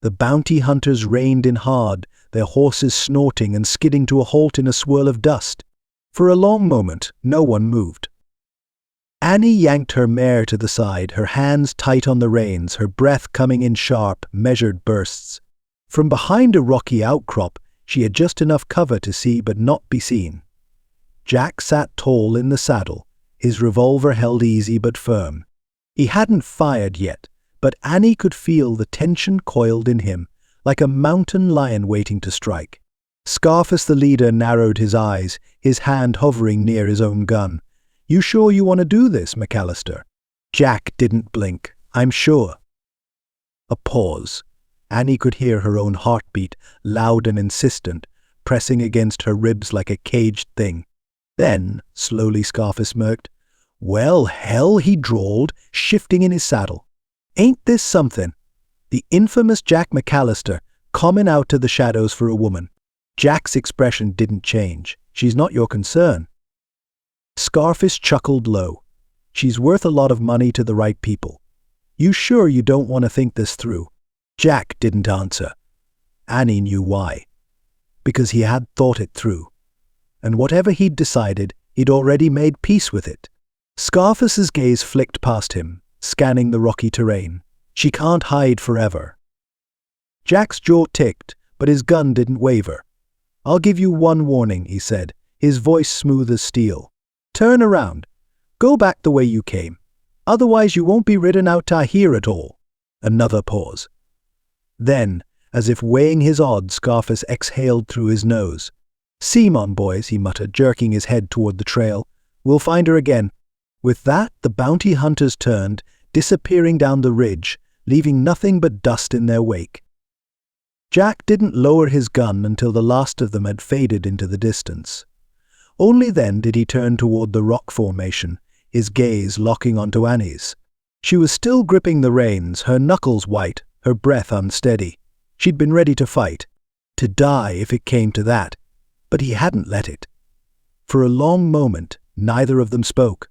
The bounty hunters reined in hard, their horses snorting and skidding to a halt in a swirl of dust. For a long moment, no one moved. Annie yanked her mare to the side, her hands tight on the reins, her breath coming in sharp, measured bursts. From behind a rocky outcrop, she had just enough cover to see but not be seen. Jack sat tall in the saddle, his revolver held easy but firm. He hadn't fired yet, but Annie could feel the tension coiled in him, like a mountain lion waiting to strike. Scarface the leader narrowed his eyes, his hand hovering near his own gun. "You sure you want to do this, McAllister?" Jack didn't blink. "I'm sure." A pause. Annie could hear her own heartbeat, loud and insistent, pressing against her ribs like a caged thing. Then, slowly Scarface smirked. "Well, hell," he drawled, shifting in his saddle. "Ain't this something? The infamous Jack McAllister, coming out to the shadows for a woman." Jack's expression didn't change. "She's not your concern." Scarface chuckled low. "She's worth a lot of money to the right people. You sure you don't want to think this through?" Jack didn't answer. Annie knew why. Because he had thought it through. And whatever he'd decided, he'd already made peace with it. Scarface's gaze flicked past him, scanning the rocky terrain. "She can't hide forever." Jack's jaw ticked, but his gun didn't waver. "I'll give you one warning," he said, his voice smooth as steel. "Turn around. Go back the way you came. Otherwise you won't be ridden out to here at all." Another pause. Then, as if weighing his odds, Scarface exhaled through his nose. "Seem on, boys," he muttered, jerking his head toward the trail. "We'll find her again." With that, the bounty hunters turned, disappearing down the ridge, leaving nothing but dust in their wake. Jack didn't lower his gun until the last of them had faded into the distance. Only then did he turn toward the rock formation, his gaze locking onto Annie's. She was still gripping the reins, her knuckles white, her breath unsteady. She'd been ready to fight, to die if it came to that, but he hadn't let it. For a long moment, neither of them spoke.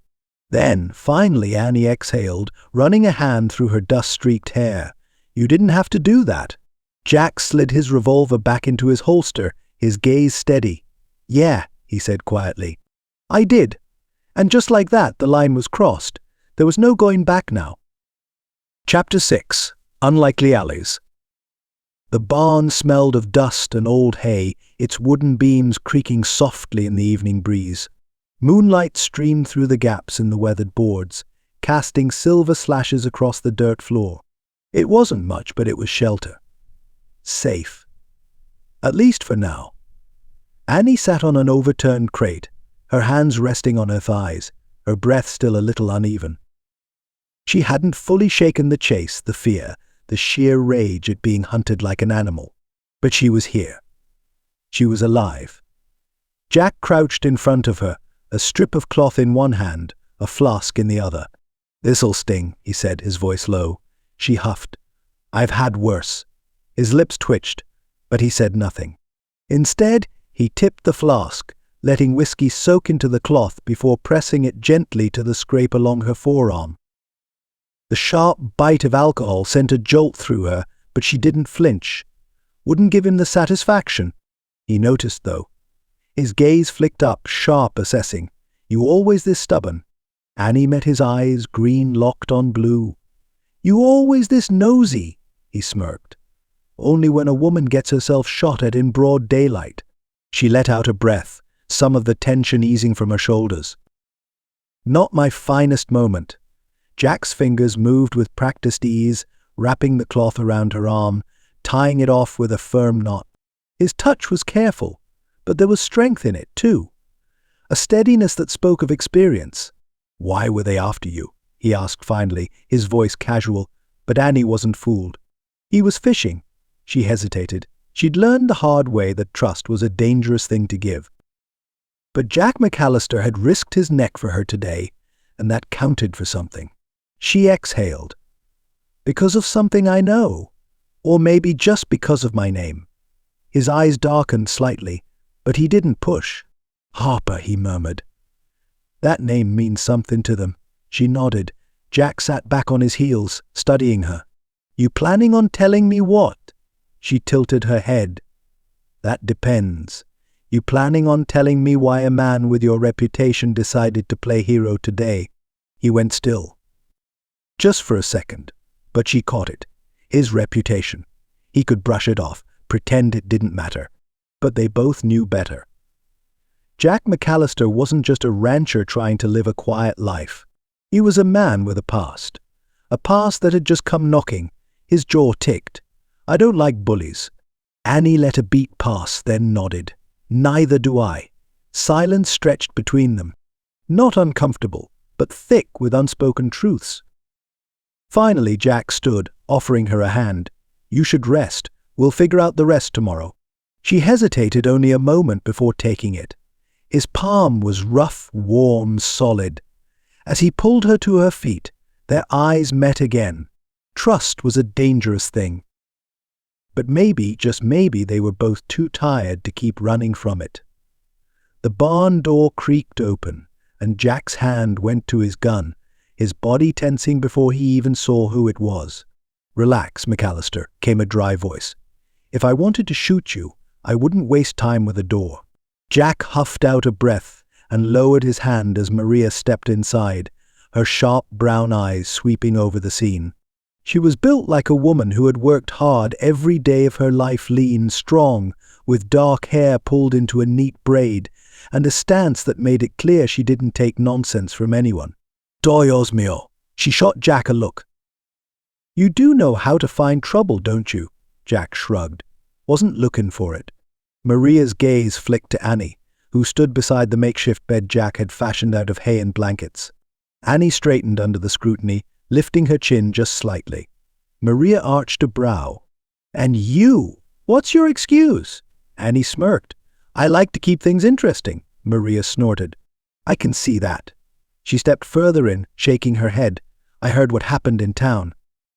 Then, finally, Annie exhaled, running a hand through her dust-streaked hair. "You didn't have to do that." Jack slid his revolver back into his holster, his gaze steady. "Yeah," he said quietly. "I did." And just like that, the line was crossed. There was no going back now. Chapter 6. Unlikely Alleys. The barn smelled of dust and old hay, its wooden beams creaking softly in the evening breeze. Moonlight streamed through the gaps in the weathered boards, casting silver slashes across the dirt floor. It wasn't much, but it was shelter. Safe. At least for now. Annie sat on an overturned crate, her hands resting on her thighs, her breath still a little uneven. She hadn't fully shaken the chase, the fear, the sheer rage at being hunted like an animal. But she was here. She was alive. Jack crouched in front of her, a strip of cloth in one hand, a flask in the other. "This'll sting," he said, his voice low. She huffed. "I've had worse." His lips twitched, but he said nothing. Instead, he tipped the flask, letting whiskey soak into the cloth before pressing it gently to the scrape along her forearm. The sharp bite of alcohol sent a jolt through her, but she didn't flinch. Wouldn't give him the satisfaction. He noticed, though. His gaze flicked up, sharp, assessing. "You always this stubborn?" Annie met his eyes, green locked on blue. "You always this nosy?" he smirked. "Only when a woman gets herself shot at in broad daylight." She let out a breath, some of the tension easing from her shoulders. "Not my finest moment." Jack's fingers moved with practiced ease, wrapping the cloth around her arm, tying it off with a firm knot. His touch was careful, but there was strength in it, too. A steadiness that spoke of experience. "Why were they after you?" he asked finally, his voice casual, but Annie wasn't fooled. "He was fishing." She hesitated. She'd learned the hard way that trust was a dangerous thing to give. But Jack McAllister had risked his neck for her today, and that counted for something. She exhaled. "Because of something I know. Or maybe just because of my name." His eyes darkened slightly, but he didn't push. "Harper," he murmured. "That name means something to them." She nodded. Jack sat back on his heels, studying her. "You planning on telling me what?" She tilted her head. "That depends. You planning on telling me why a man with your reputation decided to play hero today?" He went still. Just for a second, but she caught it. His reputation. He could brush it off, pretend it didn't matter. But they both knew better. Jack McAllister wasn't just a rancher trying to live a quiet life. He was a man with a past that had just come knocking. His jaw ticked. "I don't like bullies." Annie let a beat pass, then nodded. "Neither do I." Silence stretched between them. Not uncomfortable, but thick with unspoken truths. Finally, Jack stood, offering her a hand. "You should rest. We'll figure out the rest tomorrow." She hesitated only a moment before taking it. His palm was rough, warm, solid. As he pulled her to her feet, their eyes met again. Trust was a dangerous thing. But maybe, just maybe, they were both too tired to keep running from it. The barn door creaked open, and Jack's hand went to his gun, his body tensing before he even saw who it was. "Relax, McAllister," came a dry voice. "If I wanted to shoot you, I wouldn't waste time with a door." Jack huffed out a breath and lowered his hand as Maria stepped inside, her sharp brown eyes sweeping over the scene. She was built like a woman who had worked hard every day of her life, lean, strong, with dark hair pulled into a neat braid, and a stance that made it clear she didn't take nonsense from anyone. "Dios mio." She shot Jack a look. "You do know how to find trouble, don't you?" Jack shrugged. Wasn't looking for it. Maria's gaze flicked to Annie, who stood beside the makeshift bed Jack had fashioned out of hay and blankets. Annie straightened under the scrutiny, lifting her chin just slightly. Maria arched a brow. "And you?" What's your excuse? Annie smirked. I like to keep things interesting, Maria snorted. I can see that. She stepped further in, shaking her head. I heard what happened in town.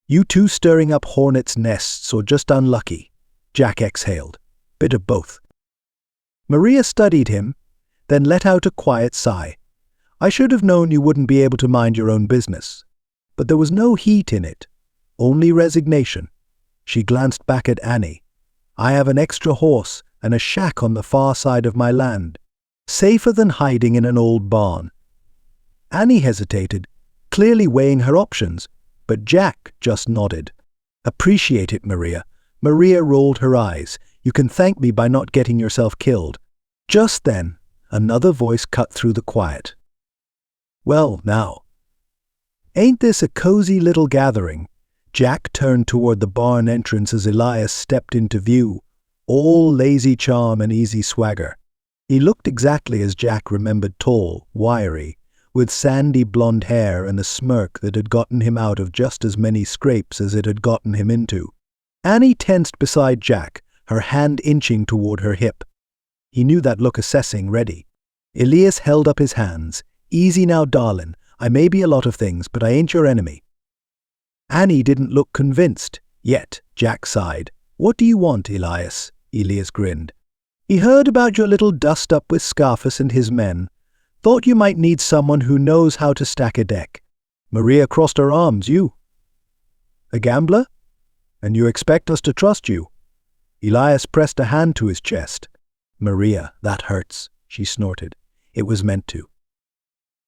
You two stirring up hornets' nests or just unlucky? Jack exhaled. Bit of both. Maria studied him, then let out a quiet sigh. I should have known you wouldn't be able to mind your own business. But there was no heat in it, only resignation. She glanced back at Annie. I have an extra horse and a shack on the far side of my land, safer than hiding in an old barn. Annie hesitated, clearly weighing her options, but Jack just nodded. Appreciate it, Maria. Maria rolled her eyes. You can thank me by not getting yourself killed. Just then, another voice cut through the quiet. Well, now. Ain't this a cozy little gathering? Jack turned toward the barn entrance as Elias stepped into view, all lazy charm and easy swagger. He looked exactly as Jack remembered, tall, wiry, with sandy blonde hair and a smirk that had gotten him out of just as many scrapes as it had gotten him into. Annie tensed beside Jack, her hand inching toward her hip. He knew that look, assessing, ready. Elias held up his hands. Easy now, darlin'. I may be a lot of things, but I ain't your enemy. Annie didn't look convinced. Yet, Jack sighed. What do you want, Elias? Elias grinned. He heard about your little dust-up with Scarface and his men. Thought you might need someone who knows how to stack a deck. Maria crossed her arms. You? A gambler? And you expect us to trust you? Elias pressed a hand to his chest. Maria, that hurts, she snorted. It was meant to.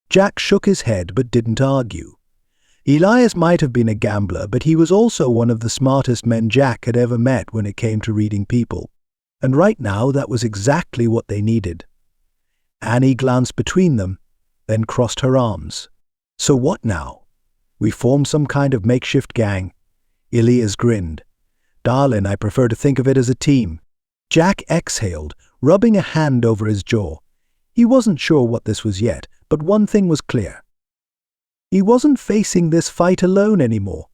Jack shook his head but didn't argue. Elias might have been a gambler, but he was also one of the smartest men Jack had ever met when it came to reading people. And right now that was exactly what they needed. Annie glanced between them, then crossed her arms. So what now? We form some kind of makeshift gang? Elias grinned. Darlin', I prefer to think of it as a team. Jack exhaled, rubbing a hand over his jaw. He wasn't sure what this was yet, but one thing was clear. He wasn't facing this fight alone anymore.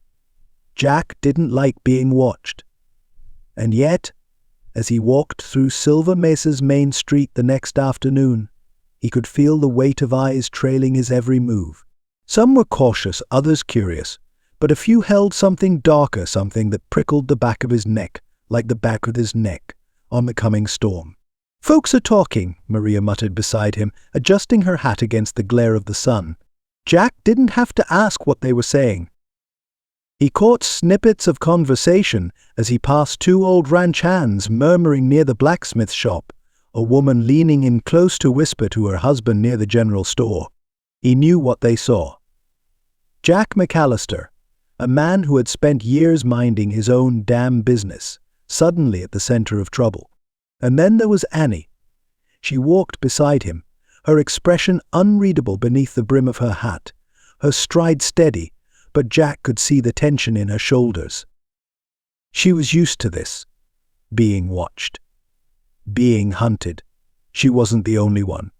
Jack didn't like being watched. And yet, as he walked through Silver Mesa's main street the next afternoon, he could feel the weight of eyes trailing his every move. Some were cautious, others curious, but a few held something darker, something that prickled the back of his neck, like the back of his neck, on the coming storm. Folks are talking, Maria muttered beside him, adjusting her hat against the glare of the sun. Jack didn't have to ask what they were saying. He caught snippets of conversation as he passed two old ranch hands murmuring near the blacksmith shop, a woman leaning in close to whisper to her husband near the general store. He knew what they saw. Jack McAllister, a man who had spent years minding his own damn business, suddenly at the center of trouble. And then there was Annie. She walked beside him, her expression unreadable beneath the brim of her hat, her stride steady, but Jack could see the tension in her shoulders. She was used to this, being watched, being hunted. She wasn't the only one.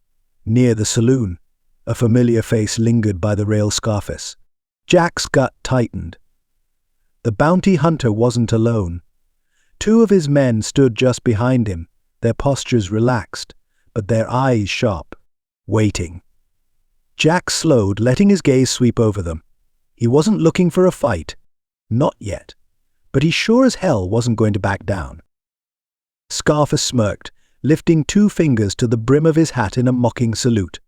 Near the saloon, a familiar face lingered by the rail Scarface. Jack's gut tightened. The bounty hunter wasn't alone. Two of his men stood just behind him, their postures relaxed, but their eyes sharp, waiting. Jack slowed, letting his gaze sweep over them. He wasn't looking for a fight. Not yet. But he sure as hell wasn't going to back down. Scarface smirked, lifting two fingers to the brim of his hat in a mocking salute.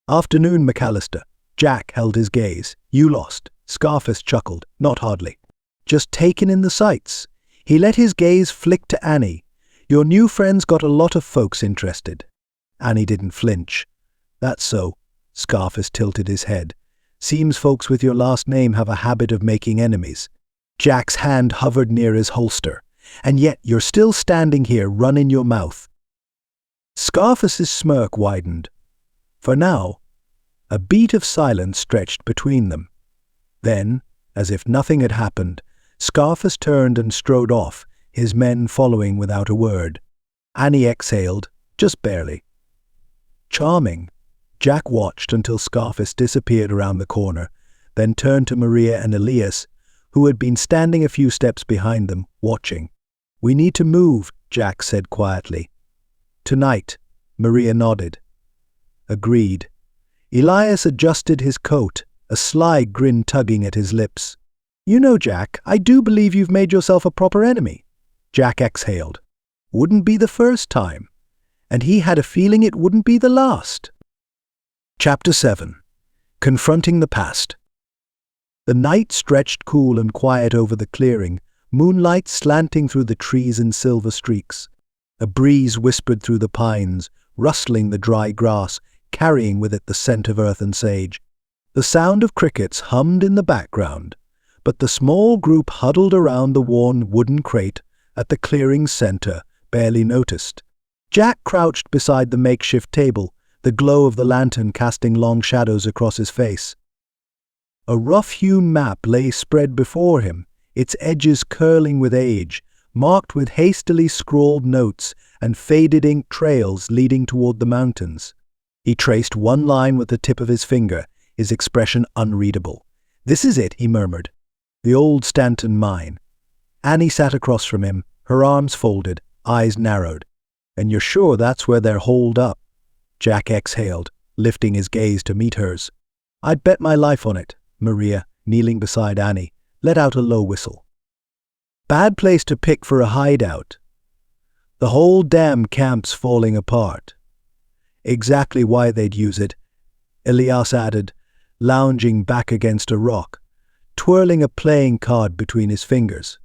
Afternoon, McAllister. Jack held his gaze. You lost. Scarface chuckled. Not hardly. Just taking in the sights. He let his gaze flick to Annie. Your new friend's got a lot of folks interested. Annie didn't flinch. That's so. Scarface tilted his head. Seems folks with your last name have a habit of making enemies. Jack's hand hovered near his holster. And yet you're still standing here running your mouth. Scarface's smirk widened. For now, a beat of silence stretched between them. Then, as if nothing had happened, Scarface turned and strode off, his men following without a word. Annie exhaled, just barely. Charming. Jack watched until Scarface disappeared around the corner, then turned to Maria and Elias, who had been standing a few steps behind them, watching. "We need to move," Jack said quietly. "Tonight," Maria nodded. "Agreed." Elias adjusted his coat, a sly grin tugging at his lips. "You know, Jack, I do believe you've made yourself a proper enemy." Jack exhaled. "Wouldn't be the first time. And he had a feeling it wouldn't be the last." Chapter 7. Confronting the Past. The night stretched cool and quiet over the clearing, moonlight slanting through the trees in silver streaks. A breeze whispered through the pines, rustling the dry grass, carrying with it the scent of earth and sage. The sound of crickets hummed in the background, but the small group huddled around the worn wooden crate at the clearing's center barely noticed. Jack crouched beside the makeshift table, the glow of the lantern casting long shadows across his face. A rough-hewn map lay spread before him, its edges curling with age, marked with hastily scrawled notes and faded ink trails leading toward the mountains. He traced one line with the tip of his finger, his expression unreadable. "This is it," he murmured. "The old Stanton mine." Annie sat across from him, her arms folded, eyes narrowed. "And you're sure that's where they're holed up?" Jack exhaled, lifting his gaze to meet hers. "I'd bet my life on it." Maria, kneeling beside Annie, let out a low whistle. "Bad place to pick for a hideout. The whole damn camp's falling apart." "Exactly why they'd use it," Elias added, lounging back against a rock, twirling a playing card between his fingers.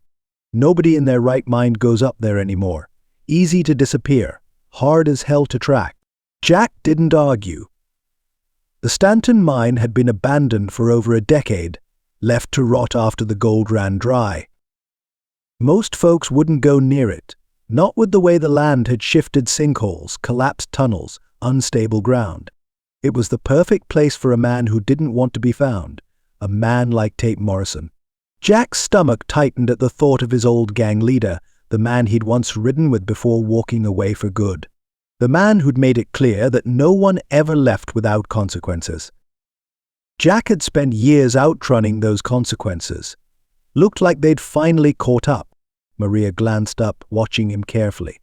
"Nobody in their right mind goes up there anymore. Easy to disappear, hard as hell to track." Jack didn't argue. The Stanton mine had been abandoned for over a decade, left to rot after the gold ran dry. Most folks wouldn't go near it, not with the way the land had shifted sinkholes, collapsed tunnels, unstable ground. It was the perfect place for a man who didn't want to be found, a man like Tate Morrison. Jack's stomach tightened at the thought of his old gang leader, the man he'd once ridden with before walking away for good. The man who'd made it clear that no one ever left without consequences. Jack had spent years outrunning those consequences. Looked like they'd finally caught up. Maria glanced up, watching him carefully.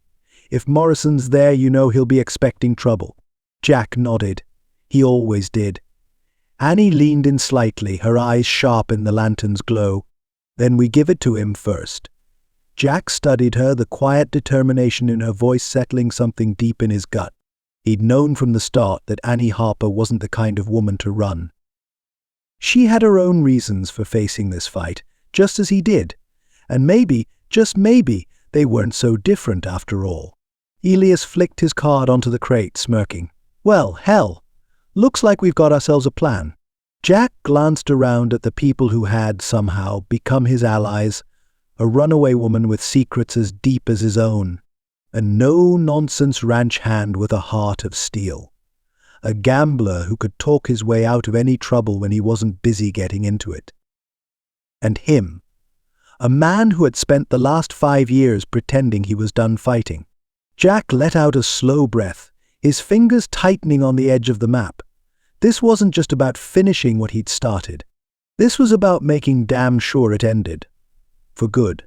"If Morrison's there, you know he'll be expecting trouble." Jack nodded. He always did. Annie leaned in slightly, her eyes sharp in the lantern's glow. "Then we give it to him first." Jack studied her, the quiet determination in her voice settling something deep in his gut. He'd known from the start that Annie Harper wasn't the kind of woman to run. She had her own reasons for facing this fight, just as he did. And maybe, just maybe, they weren't so different after all. Elias flicked his card onto the crate, smirking. "Well, hell, looks like we've got ourselves a plan." Jack glanced around at the people who had, somehow, become his allies. A runaway woman with secrets as deep as his own. A no-nonsense ranch hand with a heart of steel. A gambler who could talk his way out of any trouble when he wasn't busy getting into it. And him. A man who had spent the last 5 years pretending he was done fighting. Jack let out a slow breath, his fingers tightening on the edge of the map. This wasn't just about finishing what he'd started. This was about making damn sure it ended. For good.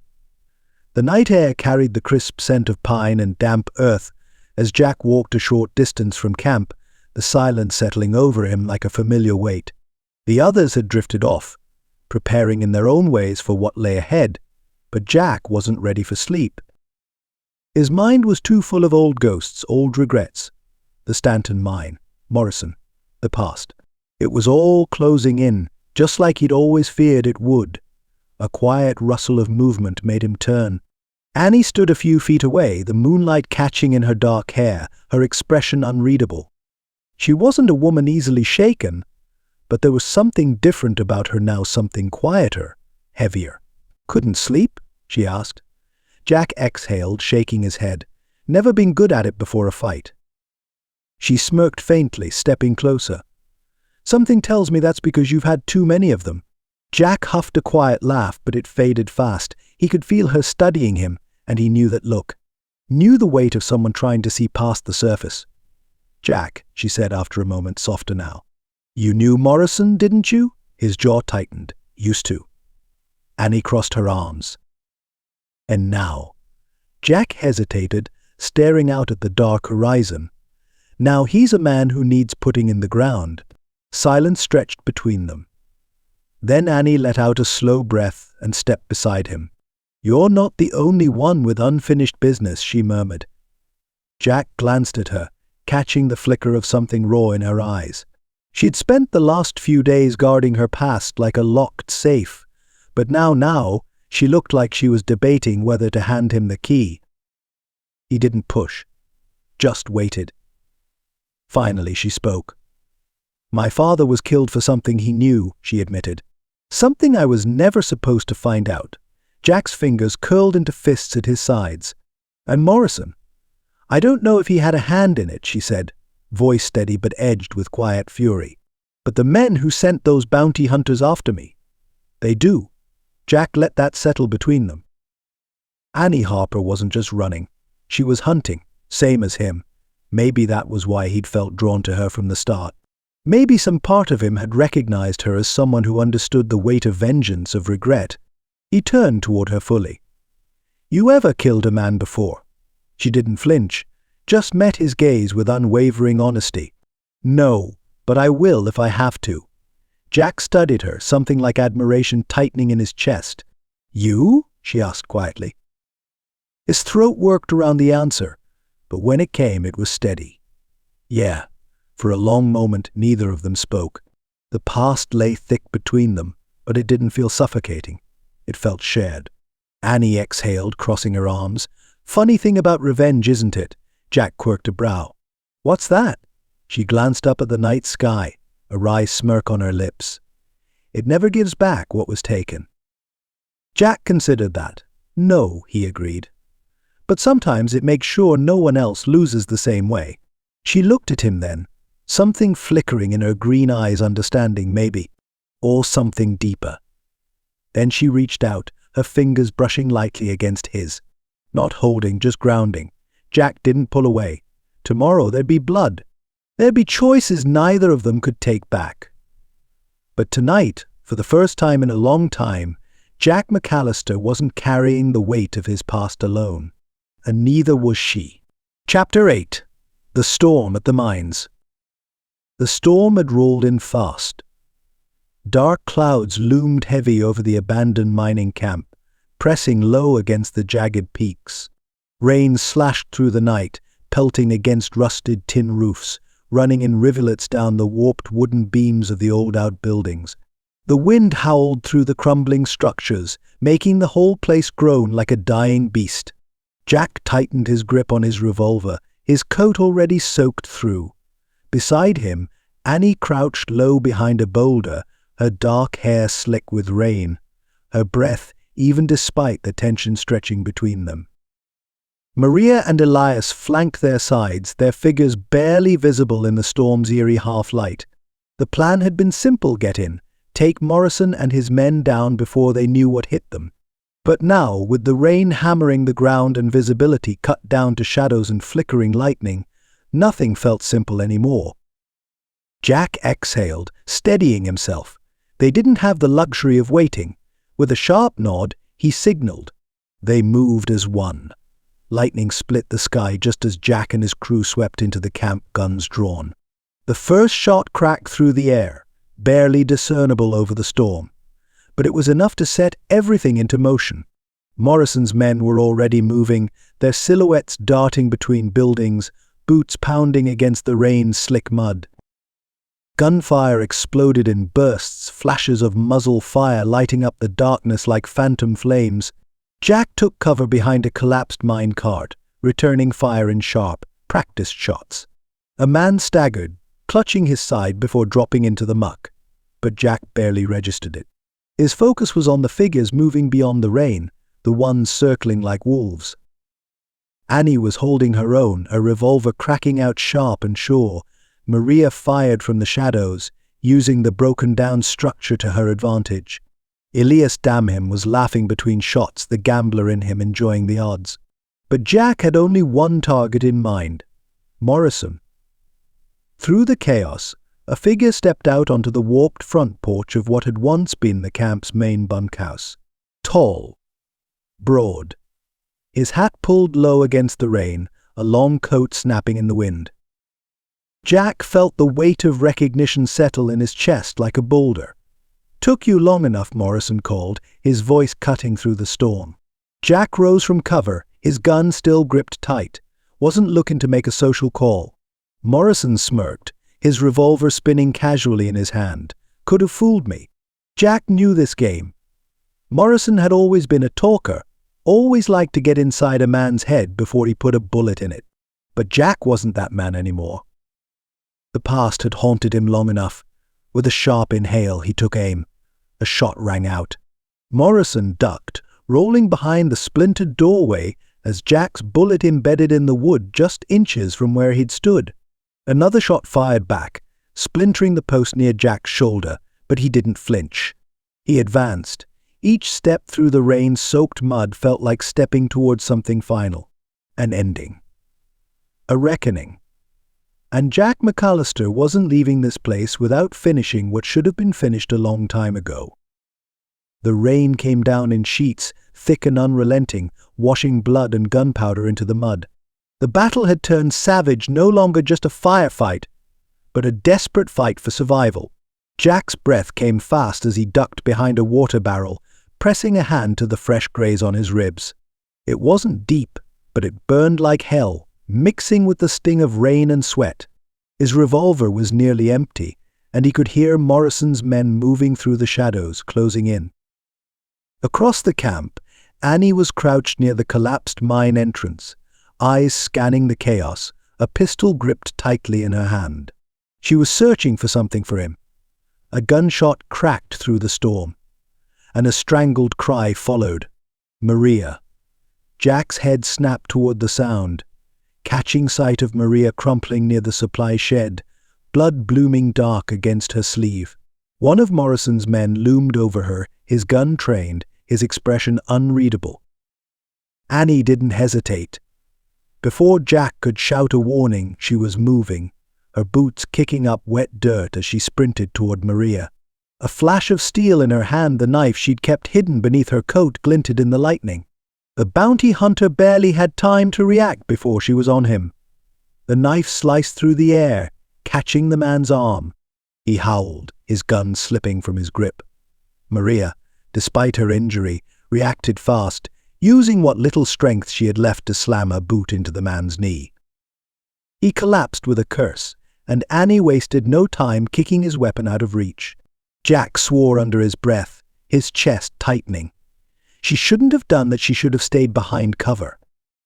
The night air carried the crisp scent of pine and damp earth. As Jack walked a short distance from camp, the silence settling over him like a familiar weight. The others had drifted off, preparing in their own ways for what lay ahead, but Jack wasn't ready for sleep. His mind was too full of old ghosts, old regrets. The Stanton mine, Morrison, the past. It was all closing in, just like he'd always feared it would. A quiet rustle of movement made him turn. Annie stood a few feet away, the moonlight catching in her dark hair, her expression unreadable. She wasn't a woman easily shaken, but there was something different about her now, something quieter, heavier. "Couldn't sleep?" she asked. Jack exhaled, shaking his head. Never been good at it before a fight. She smirked faintly, stepping closer. "Something tells me that's because you've had too many of them." Jack huffed a quiet laugh, but it faded fast. He could feel her studying him, and he knew that look. Knew the weight of someone trying to see past the surface. "Jack," she said after a moment, softer now. "You knew Morrison, didn't you?" His jaw tightened. "Used to." Annie crossed her arms. "And now?" Jack hesitated, staring out at the dark horizon. Now he's a man who needs putting in the ground. Silence stretched between them. Then Annie let out a slow breath and stepped beside him. "You're not the only one with unfinished business," she murmured. Jack glanced at her, catching the flicker of something raw in her eyes. She'd spent the last few days guarding her past like a locked safe, but now, she looked like she was debating whether to hand him the key. He didn't push, just waited. Finally, she spoke. "My father was killed for something he knew," she admitted. "Something I was never supposed to find out." Jack's fingers curled into fists at his sides. "And Morrison? I don't know if he had a hand in it," she said, voice steady but edged with quiet fury. "But the men who sent those bounty hunters after me, they do." Jack let that settle between them. Annie Harper wasn't just running. She was hunting, same as him. Maybe that was why he'd felt drawn to her from the start. Maybe some part of him had recognized her as someone who understood the weight of vengeance, of regret. He turned toward her fully. "You ever killed a man before?" She didn't flinch, just met his gaze with unwavering honesty. "No, but I will if I have to." Jack studied her, something like admiration tightening in his chest. "You?" she asked quietly. His throat worked around the answer, but when it came, it was steady. "Yeah." For a long moment, neither of them spoke. The past lay thick between them, but it didn't feel suffocating. It felt shared. Annie exhaled, crossing her arms. "Funny thing about revenge, isn't it?" Jack quirked a brow. "What's that?" She glanced up at the night sky, a wry smirk on her lips. "It never gives back what was taken." Jack considered that. "No," he agreed. "But sometimes it makes sure no one else loses the same way." She looked at him then, something flickering in her green eyes, understanding maybe, or something deeper. Then she reached out, her fingers brushing lightly against his. Not holding, just grounding. Jack didn't pull away. Tomorrow there'd be blood. There'd be choices neither of them could take back. But tonight, for the first time in a long time, Jack McAllister wasn't carrying the weight of his past alone. And neither was she. Chapter 8. The Storm at the Mines. The storm had rolled in fast. Dark clouds loomed heavy over the abandoned mining camp, pressing low against the jagged peaks. Rain slashed through the night, pelting against rusted tin roofs, running in rivulets down the warped wooden beams of the old outbuildings. The wind howled through the crumbling structures, making the whole place groan like a dying beast. Jack tightened his grip on his revolver, his coat already soaked through. Beside him, Annie crouched low behind a boulder, her dark hair slick with rain, her breath even despite the tension stretching between them. Maria and Elias flanked their sides, their figures barely visible in the storm's eerie half-light. The plan had been simple: get in, take Morrison and his men down before they knew what hit them. But now, with the rain hammering the ground and visibility cut down to shadows and flickering lightning, nothing felt simple anymore. Jack exhaled, steadying himself. They didn't have the luxury of waiting. With a sharp nod, he signaled. They moved as one. Lightning split the sky just as Jack and his crew swept into the camp, guns drawn. The first shot cracked through the air, barely discernible over the storm. But it was enough to set everything into motion. Morrison's men were already moving, their silhouettes darting between buildings, boots pounding against the rain's slick mud. Gunfire exploded in bursts, flashes of muzzle fire lighting up the darkness like phantom flames. Jack took cover behind a collapsed mine cart, returning fire in sharp, practiced shots. A man staggered, clutching his side before dropping into the muck, but Jack barely registered it. His focus was on the figures moving beyond the rain, the ones circling like wolves. Annie was holding her own, a revolver cracking out sharp and sure. Maria fired from the shadows, using the broken-down structure to her advantage. Elias Damham was laughing between shots, the gambler in him enjoying the odds. But Jack had only one target in mind: Morrison. Through the chaos, a figure stepped out onto the warped front porch of what had once been the camp's main bunkhouse. Tall, broad, his hat pulled low against the rain, a long coat snapping in the wind. Jack felt the weight of recognition settle in his chest like a boulder. "Took you long enough," Morrison called, his voice cutting through the storm. Jack rose from cover, his gun still gripped tight, wasn't looking to make a social call. Morrison smirked, his revolver spinning casually in his hand. "Could have fooled me." Jack knew this game. Morrison had always been a talker, always liked to get inside a man's head before he put a bullet in it. But Jack wasn't that man anymore. The past had haunted him long enough. With a sharp inhale, he took aim. A shot rang out. Morrison ducked, rolling behind the splintered doorway as Jack's bullet embedded in the wood just inches from where he'd stood. Another shot fired back, splintering the post near Jack's shoulder, but he didn't flinch. He advanced. Each step through the rain-soaked mud felt like stepping towards something final. An ending. A reckoning. And Jack McAllister wasn't leaving this place without finishing what should have been finished a long time ago. The rain came down in sheets, thick and unrelenting, washing blood and gunpowder into the mud. The battle had turned savage, no longer just a firefight, but a desperate fight for survival. Jack's breath came fast as he ducked behind a water barrel, pressing a hand to the fresh graze on his ribs. It wasn't deep, but it burned like hell, mixing with the sting of rain and sweat. His revolver was nearly empty, and he could hear Morrison's men moving through the shadows, closing in. Across the camp, Annie was crouched near the collapsed mine entrance, eyes scanning the chaos, a pistol gripped tightly in her hand. She was searching for something for him. A gunshot cracked through the storm, and a strangled cry followed. "Maria." Jack's head snapped toward the sound, catching sight of Maria crumpling near the supply shed, blood blooming dark against her sleeve. One of Morrison's men loomed over her, his gun trained, his expression unreadable. Annie didn't hesitate. Before Jack could shout a warning, she was moving, her boots kicking up wet dirt as she sprinted toward Maria. A flash of steel in her hand, the knife she'd kept hidden beneath her coat glinted in the lightning. The bounty hunter barely had time to react before she was on him. The knife sliced through the air, catching the man's arm. He howled, his gun slipping from his grip. Maria, despite her injury, reacted fast, using what little strength she had left to slam a boot into the man's knee. He collapsed with a curse, and Annie wasted no time kicking his weapon out of reach. Jack swore under his breath, his chest tightening. She shouldn't have done that. She should have stayed behind cover.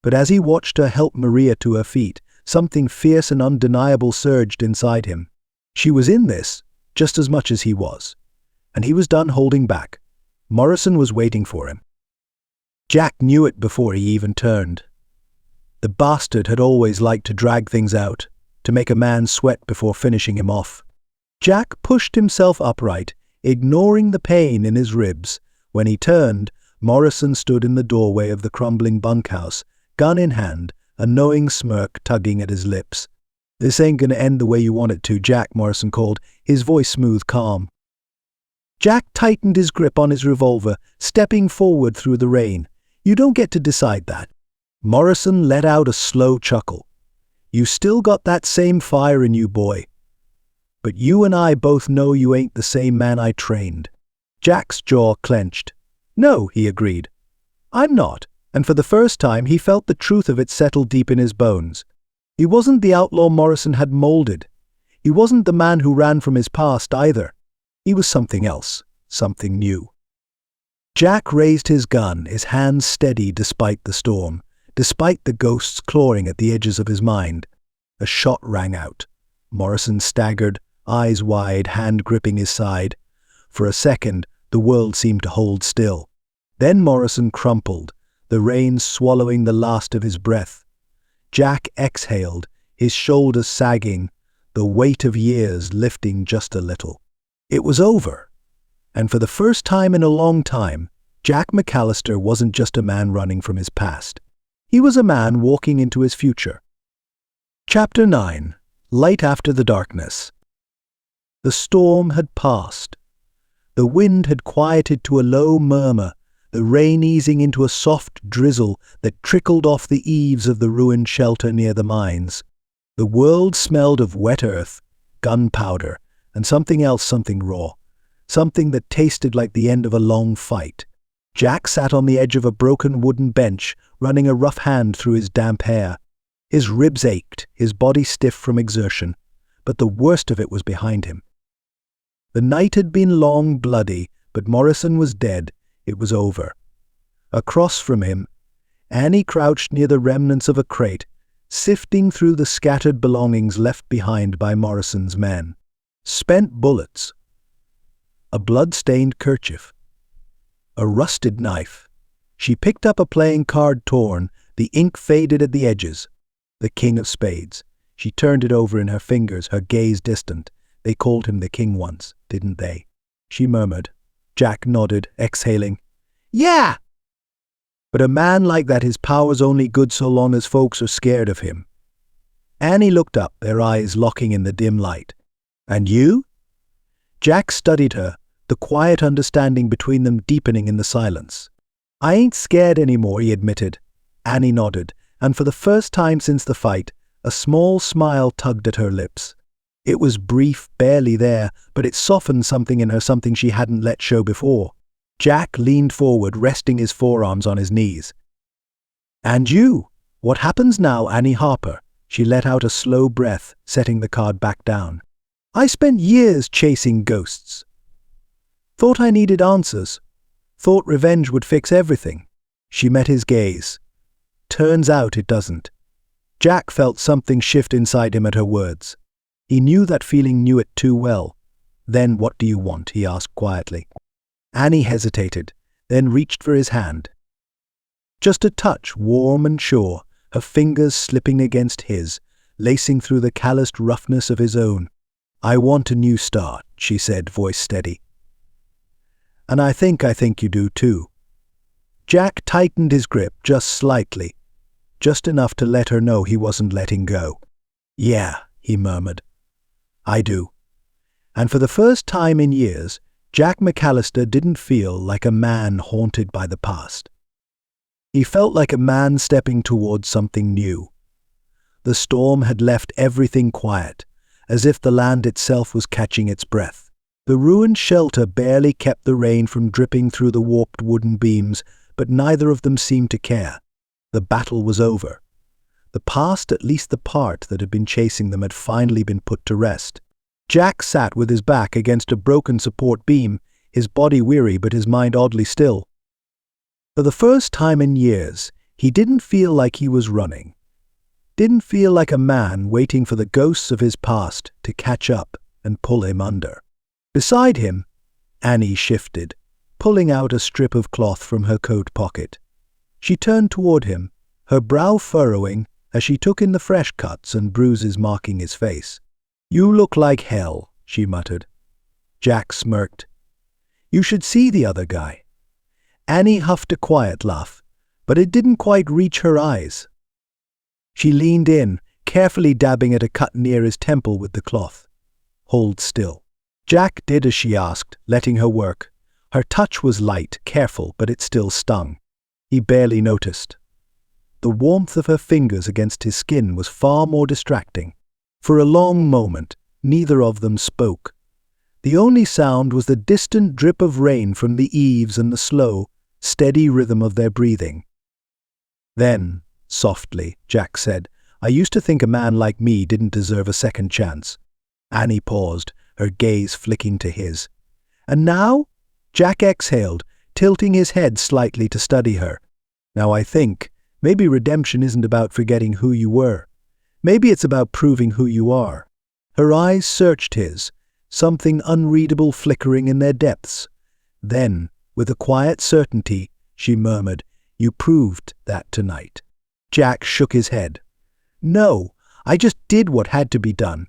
But as he watched her help Maria to her feet, something fierce and undeniable surged inside him. She was in this, just as much as he was. And he was done holding back. Morrison was waiting for him. Jack knew it before he even turned. The bastard had always liked to drag things out, to make a man sweat before finishing him off. Jack pushed himself upright, ignoring the pain in his ribs. When he turned, Morrison stood in the doorway of the crumbling bunkhouse, gun in hand, a knowing smirk tugging at his lips. "This ain't gonna end the way you want it to, Jack," Morrison called, his voice smooth, calm. Jack tightened his grip on his revolver, stepping forward through the rain. "You don't get to decide that." Morrison let out a slow chuckle. "You still got that same fire in you, boy. But you and I both know you ain't the same man I trained." Jack's jaw clenched. "No," he agreed. "I'm not." And for the first time he felt the truth of it settle deep in his bones. He wasn't the outlaw Morrison had molded. He wasn't the man who ran from his past either. He was something else, something new. Jack raised his gun, his hands steady despite the storm, despite the ghosts clawing at the edges of his mind. A shot rang out. Morrison staggered, eyes wide, hand gripping his side. For a second, the world seemed to hold still. Then Morrison crumpled, the rain swallowing the last of his breath. Jack exhaled, his shoulders sagging, the weight of years lifting just a little. It was over. And for the first time in a long time, Jack McAllister wasn't just a man running from his past. He was a man walking into his future. Chapter 9. Light After the Darkness. The storm had passed. The wind had quieted to a low murmur, the rain easing into a soft drizzle that trickled off the eaves of the ruined shelter near the mines. The world smelled of wet earth, gunpowder, and something raw, something that tasted like the end of a long fight. Jack sat on the edge of a broken wooden bench, running a rough hand through his damp hair. His ribs ached, his body stiff from exertion, but the worst of it was behind him. The night had been long, bloody, but Morrison was dead. It was over. Across from him, Annie crouched near the remnants of a crate, sifting through the scattered belongings left behind by Morrison's men. Spent bullets, a blood-stained kerchief, a rusted knife. She picked up a playing card torn, the ink faded at the edges. The King of Spades. She turned it over in her fingers, her gaze distant. They called him the King once, didn't they? She murmured. Jack nodded, exhaling. Yeah! But a man like that, his power's only good so long as folks are scared of him. Annie looked up, their eyes locking in the dim light. And you? Jack studied her, the quiet understanding between them deepening in the silence. I ain't scared anymore, he admitted. Annie nodded, and for the first time since the fight, a small smile tugged at her lips. It was brief, barely there, but it softened something in her, something she hadn't let show before. Jack leaned forward, resting his forearms on his knees. And you? What happens now, Annie Harper? She let out a slow breath, setting the card back down. I spent years chasing ghosts. Thought I needed answers. Thought revenge would fix everything. She met his gaze. Turns out it doesn't. Jack felt something shift inside him at her words. He knew that feeling, knew it too well. Then what do you want? He asked quietly. Annie hesitated, then reached for his hand. Just a touch, warm and sure, her fingers slipping against his, lacing through the calloused roughness of his own. I want a new start, she said, voice steady. And I think you do too. Jack tightened his grip just slightly, just enough to let her know he wasn't letting go. Yeah, he murmured. I do. And for the first time in years, Jack McAllister didn't feel like a man haunted by the past. He felt like a man stepping towards something new. The storm had left everything quiet, as if the land itself was catching its breath. The ruined shelter barely kept the rain from dripping through the warped wooden beams, but neither of them seemed to care. The battle was over. The past, at least the part that had been chasing them, had finally been put to rest. Jack sat with his back against a broken support beam, his body weary but his mind oddly still. For the first time in years, he didn't feel like he was running. Didn't feel like a man waiting for the ghosts of his past to catch up and pull him under. Beside him, Annie shifted, pulling out a strip of cloth from her coat pocket. She turned toward him, her brow furrowing as she took in the fresh cuts and bruises marking his face. You look like hell, she muttered. Jack smirked. You should see the other guy. Annie huffed a quiet laugh, but it didn't quite reach her eyes. She leaned in, carefully dabbing at a cut near his temple with the cloth. Hold still. Jack did as she asked, letting her work. Her touch was light, careful, but it still stung. He barely noticed. The warmth of her fingers against his skin was far more distracting. For a long moment, neither of them spoke. The only sound was the distant drip of rain from the eaves and the slow, steady rhythm of their breathing. Then, softly, Jack said, I used to think a man like me didn't deserve a second chance. Annie paused, her gaze flicking to his. And now? Jack exhaled, tilting his head slightly to study her. Now I think, maybe redemption isn't about forgetting who you were. Maybe it's about proving who you are. Her eyes searched his, something unreadable flickering in their depths. Then, with a quiet certainty, she murmured, You proved that tonight. Jack shook his head. No, I just did what had to be done.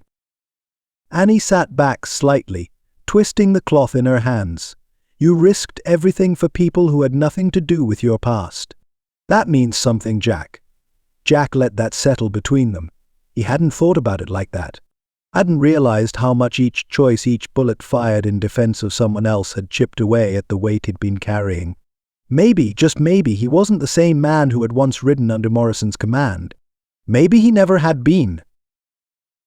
Annie sat back slightly, twisting the cloth in her hands. You risked everything for people who had nothing to do with your past. That means something, Jack. Jack let that settle between them. He hadn't thought about it like that. Hadn't realized how much each choice, each bullet fired in defense of someone else had chipped away at the weight he'd been carrying. Maybe, just maybe, he wasn't the same man who had once ridden under Morrison's command. Maybe he never had been.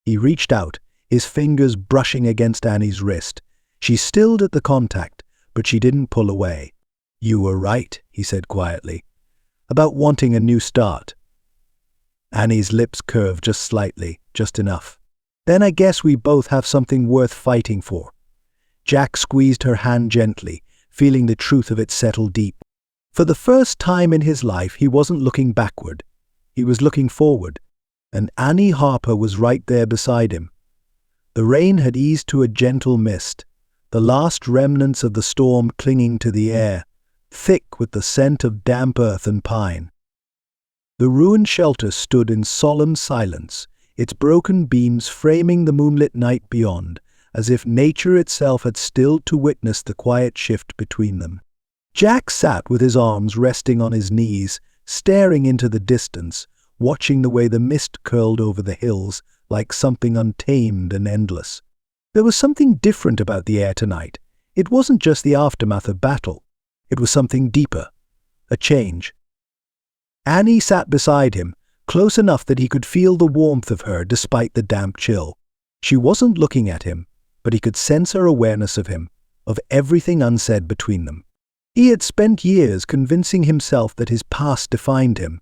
He reached out, his fingers brushing against Annie's wrist. She stilled at the contact, but she didn't pull away. "You were right," he said quietly, "about wanting a new start." Annie's lips curved just slightly, just enough. "Then I guess we both have something worth fighting for." Jack squeezed her hand gently, feeling the truth of it settle deep. For the first time in his life, he wasn't looking backward. He was looking forward, and Annie Harper was right there beside him. The rain had eased to a gentle mist, the last remnants of the storm clinging to the air, thick with the scent of damp earth and pine. The ruined shelter stood in solemn silence, its broken beams framing the moonlit night beyond, as if nature itself had stilled to witness the quiet shift between them. Jack sat with his arms resting on his knees, staring into the distance, watching the way the mist curled over the hills like something untamed and endless. There was something different about the air tonight. It wasn't just the aftermath of battle. It was something deeper, a change. Annie sat beside him, close enough that he could feel the warmth of her despite the damp chill. She wasn't looking at him, but he could sense her awareness of him, of everything unsaid between them. He had spent years convincing himself that his past defined him,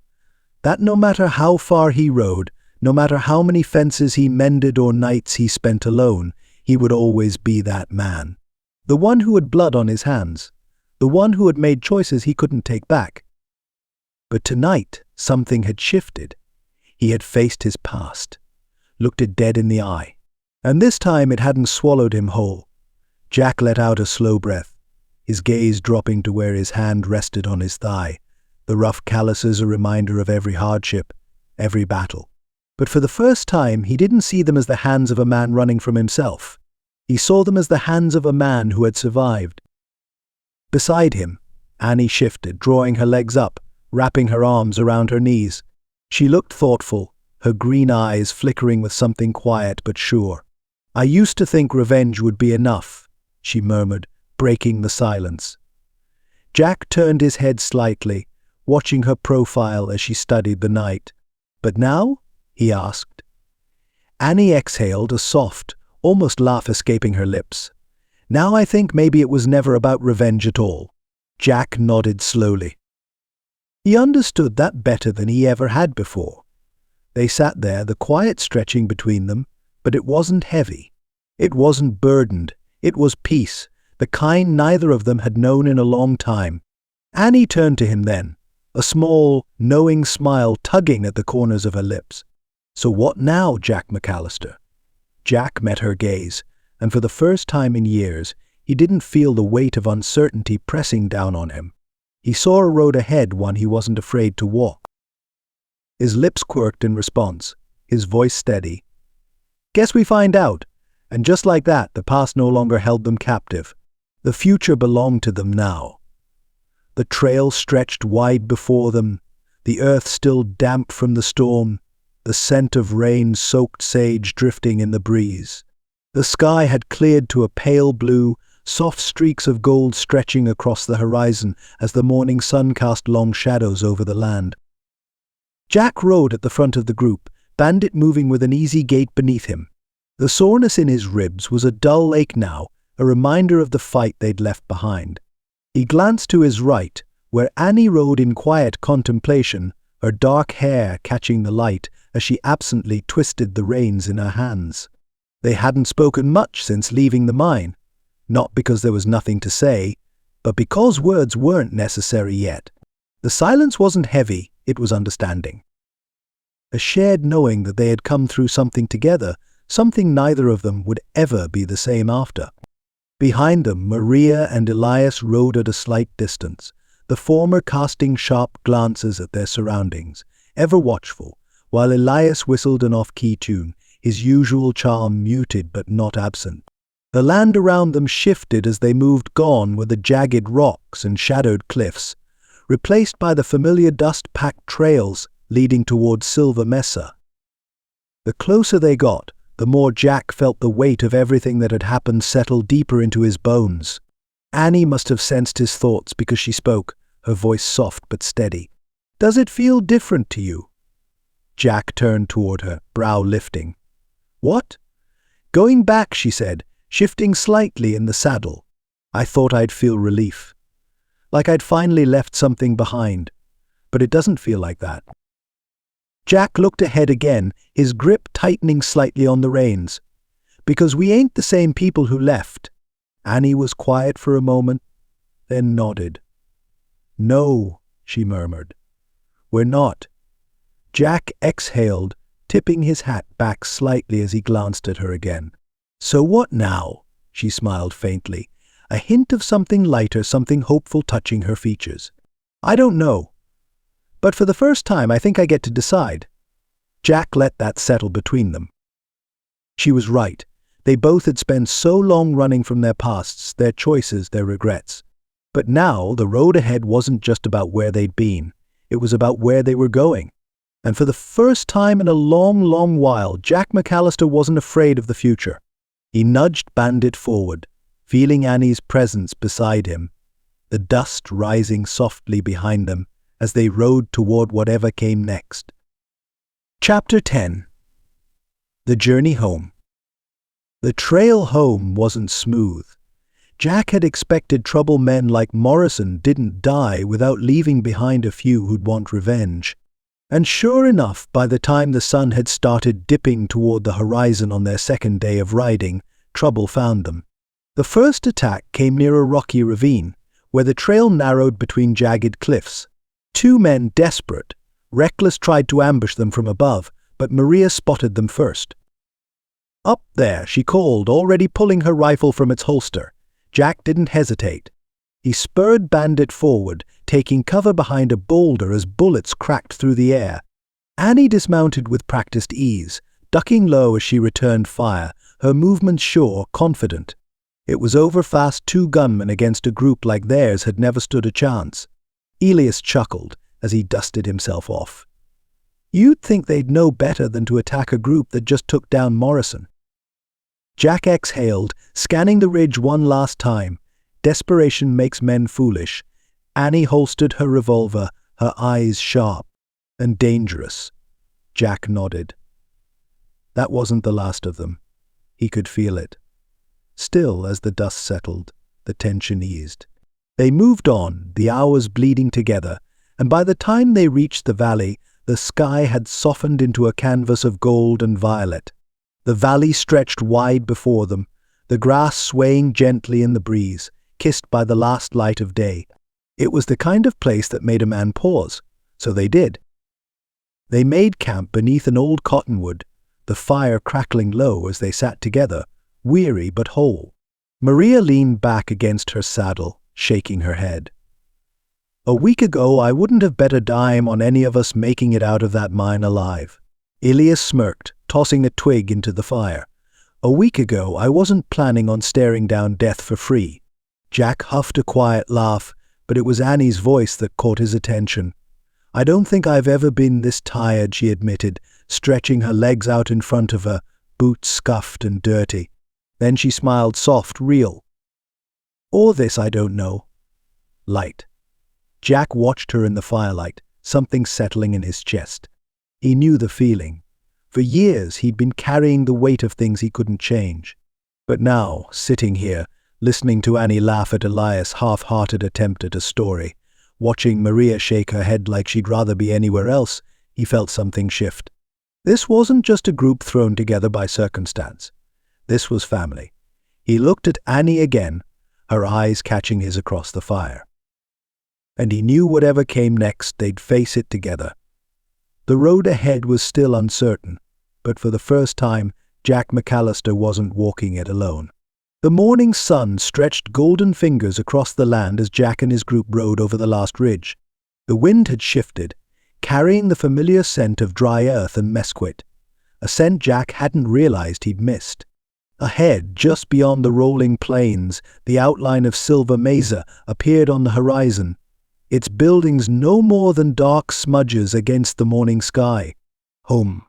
that no matter how far he rode, no matter how many fences he mended or nights he spent alone, he would always be that man. The one who had blood on his hands, the one who had made choices he couldn't take back. But tonight, something had shifted. He had faced his past, looked it dead in the eye, and this time it hadn't swallowed him whole. Jack let out a slow breath, his gaze dropping to where his hand rested on his thigh, the rough calluses a reminder of every hardship, every battle. But for the first time, he didn't see them as the hands of a man running from himself. He saw them as the hands of a man who had survived. Beside him, Annie shifted, drawing her legs up, wrapping her arms around her knees. She looked thoughtful, her green eyes flickering with something quiet but sure. "I used to think revenge would be enough," she murmured, breaking the silence. Jack turned his head slightly, watching her profile as she studied the night. "But now?" he asked. Annie exhaled, a soft, almost laugh escaping her lips. "Now I think maybe it was never about revenge at all." Jack nodded slowly. He understood that better than he ever had before. They sat there, the quiet stretching between them, but it wasn't heavy. It wasn't burdened. It was peace, the kind neither of them had known in a long time. Annie turned to him then, a small, knowing smile tugging at the corners of her lips. "So what now, Jack McAllister?" Jack met her gaze, and for the first time in years, he didn't feel the weight of uncertainty pressing down on him. He saw a road ahead, one he wasn't afraid to walk. His lips quirked in response, his voice steady. "Guess we find out." And just like that, the past no longer held them captive. The future belonged to them now. The trail stretched wide before them, the earth still damp from the storm, the scent of rain-soaked sage drifting in the breeze. The sky had cleared to a pale blue, soft streaks of gold stretching across the horizon as the morning sun cast long shadows over the land. Jack rode at the front of the group, Bandit moving with an easy gait beneath him. The soreness in his ribs was a dull ache now, a reminder of the fight they'd left behind. He glanced to his right, where Annie rode in quiet contemplation, her dark hair catching the light as she absently twisted the reins in her hands. They hadn't spoken much since leaving the mine, not because there was nothing to say, but because words weren't necessary yet. The silence wasn't heavy, it was understanding. A shared knowing that they had come through something together, something neither of them would ever be the same after. Behind them, Maria and Elias rode at a slight distance, the former casting sharp glances at their surroundings, ever watchful, while Elias whistled an off-key tune, his usual charm muted but not absent. The land around them shifted as they moved. Gone were the jagged rocks and shadowed cliffs, replaced by the familiar dust-packed trails leading towards Silver Mesa. The closer they got, the more Jack felt the weight of everything that had happened settle deeper into his bones. Annie must have sensed his thoughts because she spoke, her voice soft but steady. "Does it feel different to you?" Jack turned toward her, brow lifting. "What?" "Going back," she said, shifting slightly in the saddle. "I thought I'd feel relief. Like I'd finally left something behind. But it doesn't feel like that." Jack looked ahead again, his grip tightening slightly on the reins. "Because we ain't the same people who left." Annie was quiet for a moment, then nodded. "No," she murmured. "We're not." Jack exhaled, tipping his hat back slightly as he glanced at her again. "So what now?" She smiled faintly, a hint of something lighter, something hopeful touching her features. "I don't know. But for the first time, I think I get to decide." Jack let that settle between them. She was right. They both had spent so long running from their pasts, their choices, their regrets. But now the road ahead wasn't just about where they'd been. It was about where they were going. And for the first time in a long, long while, Jack McAllister wasn't afraid of the future. He nudged Bandit forward, feeling Annie's presence beside him, the dust rising softly behind them as they rode toward whatever came next. Chapter 10. The Journey Home. The trail home wasn't smooth. Jack had expected trouble men like Morrison didn't die without leaving behind a few who'd want revenge. And sure enough, by the time the sun had started dipping toward the horizon on their second day of riding, trouble found them. The first attack came near a rocky ravine, where the trail narrowed between jagged cliffs. Two men, desperate, reckless, tried to ambush them from above, but Maria spotted them first. "Up there," she called, already pulling her rifle from its holster. Jack didn't hesitate. He spurred Bandit forward, taking cover behind a boulder as bullets cracked through the air. Annie dismounted with practiced ease, ducking low as she returned fire, her movements sure, confident. It was over fast. Two gunmen against a group like theirs had never stood a chance. Elias chuckled as he dusted himself off. "You'd think they'd know better than to attack a group that just took down Morrison." Jack exhaled, scanning the ridge one last time. Desperation makes men foolish. Annie holstered her revolver, her eyes sharp and dangerous. Jack nodded. That wasn't the last of them. He could feel it. Still, as the dust settled, the tension eased. They moved on, the hours bleeding together, and by the time they reached the valley, the sky had softened into a canvas of gold and violet. The valley stretched wide before them, the grass swaying gently in the breeze, kissed by the last light of day. It was the kind of place that made a man pause, so they did. They made camp beneath an old cottonwood, the fire crackling low as they sat together, weary but whole. Maria leaned back against her saddle, shaking her head. "A week ago, I wouldn't have bet a dime on any of us making it out of that mine alive." Elias smirked, tossing a twig into the fire. "A week ago, I wasn't planning on staring down death for free." Jack huffed a quiet laugh, but it was Annie's voice that caught his attention. "I don't think I've ever been this tired," she admitted, stretching her legs out in front of her, boots scuffed and dirty. Then she smiled soft, real. "Or this, I don't know." Light. Jack watched her in the firelight, something settling in his chest. He knew the feeling. For years he'd been carrying the weight of things he couldn't change. But now, sitting here, listening to Annie laugh at Elias' half-hearted attempt at a story, watching Maria shake her head like she'd rather be anywhere else, he felt something shift. This wasn't just a group thrown together by circumstance. This was family. He looked at Annie again, her eyes catching his across the fire. And he knew whatever came next, they'd face it together. The road ahead was still uncertain, but for the first time, Jack McAllister wasn't walking it alone. The morning sun stretched golden fingers across the land as Jack and his group rode over the last ridge. The wind had shifted, carrying the familiar scent of dry earth and mesquite, a scent Jack hadn't realized he'd missed. Ahead, just beyond the rolling plains, the outline of Silver Mesa appeared on the horizon, its buildings no more than dark smudges against the morning sky. Home.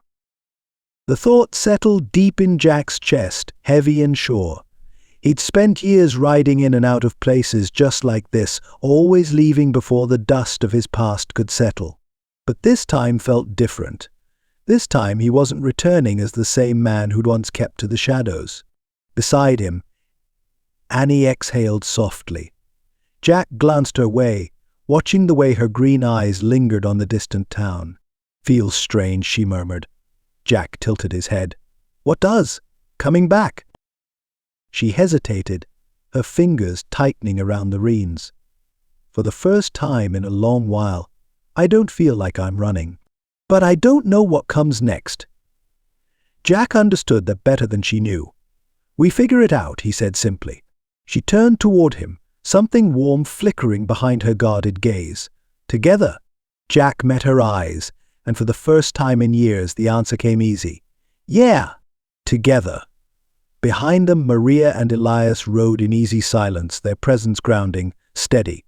The thought settled deep in Jack's chest, heavy and sure. He'd spent years riding in and out of places just like this, always leaving before the dust of his past could settle. But this time felt different. This time he wasn't returning as the same man who'd once kept to the shadows. Beside him, Annie exhaled softly. Jack glanced her way, watching the way her green eyes lingered on the distant town. "Feels strange," she murmured. Jack tilted his head. "What does? Coming back?" She hesitated, her fingers tightening around the reins. "For the first time in a long while, I don't feel like I'm running. But I don't know what comes next." Jack understood that better than she knew. "We figure it out," he said simply. She turned toward him, something warm flickering behind her guarded gaze. "Together?" Jack met her eyes, and for the first time in years the answer came easy. "Yeah, together." Behind them, Maria and Elias rode in easy silence, their presence grounding, steady.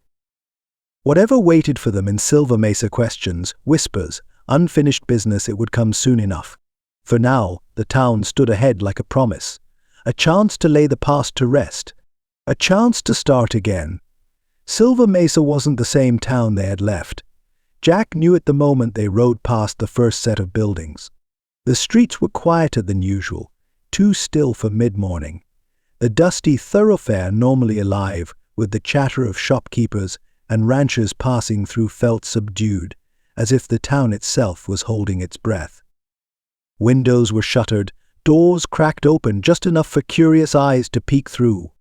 Whatever waited for them in Silver Mesa, questions, whispers, unfinished business, it would come soon enough. For now, the town stood ahead like a promise, a chance to lay the past to rest, a chance to start again. Silver Mesa wasn't the same town they had left. Jack knew it the moment they rode past the first set of buildings. The streets were quieter than usual, too still for mid-morning. The dusty thoroughfare normally alive, with the chatter of shopkeepers and ranchers passing through, felt subdued, as if the town itself was holding its breath. Windows were shuttered, doors cracked open just enough for curious eyes to peek through.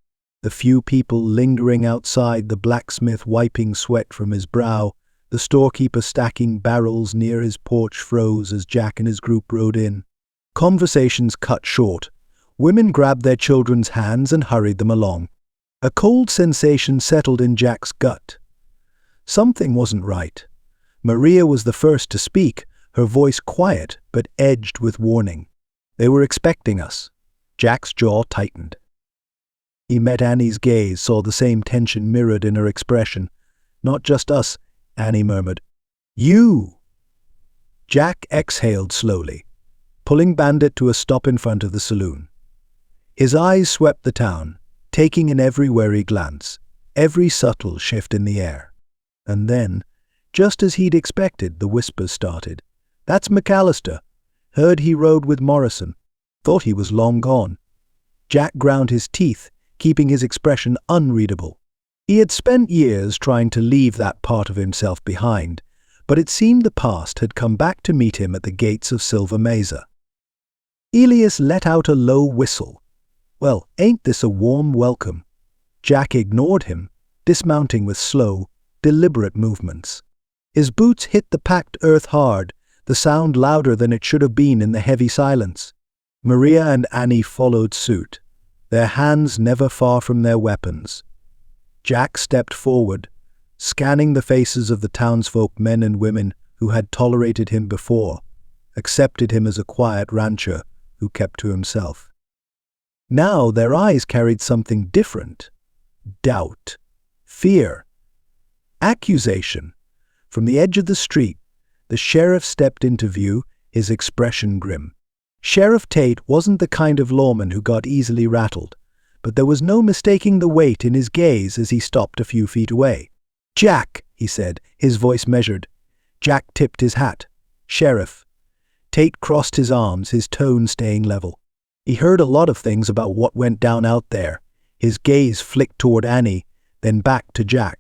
The few people lingering outside, the blacksmith wiping sweat from his brow, the storekeeper stacking barrels near his porch, froze as Jack and his group rode in. Conversations cut short. Women grabbed their children's hands and hurried them along. A cold sensation settled in Jack's gut. Something wasn't right. Maria was the first to speak, her voice quiet but edged with warning. "They were expecting us." Jack's jaw tightened. He met Annie's gaze, saw the same tension mirrored in her expression. "Not just us," Annie murmured. "You!" Jack exhaled slowly, pulling Bandit to a stop in front of the saloon. His eyes swept the town, taking in every wary glance, every subtle shift in the air. And then, just as he'd expected, the whispers started. "That's McAllister. Heard he rode with Morrison. Thought he was long gone." Jack ground his teeth, keeping his expression unreadable. He had spent years trying to leave that part of himself behind, but it seemed the past had come back to meet him at the gates of Silver Mesa. Elias let out a low whistle. "Well, ain't this a warm welcome?" Jack ignored him, dismounting with slow, deliberate movements. His boots hit the packed earth hard, the sound louder than it should have been in the heavy silence. Maria and Annie followed suit, their hands never far from their weapons. Jack stepped forward, scanning the faces of the townsfolk, men and women who had tolerated him before, accepted him as a quiet rancher who kept to himself. Now their eyes carried something different: doubt, fear, accusation. From the edge of the street, the sheriff stepped into view, his expression grim. Sheriff Tate wasn't the kind of lawman who got easily rattled, but there was no mistaking the weight in his gaze as he stopped a few feet away. "Jack," he said, his voice measured. Jack tipped his hat. "Sheriff." Tate crossed his arms, his tone staying level. He heard a lot of things about what went down out there. His gaze flicked toward Annie, then back to Jack.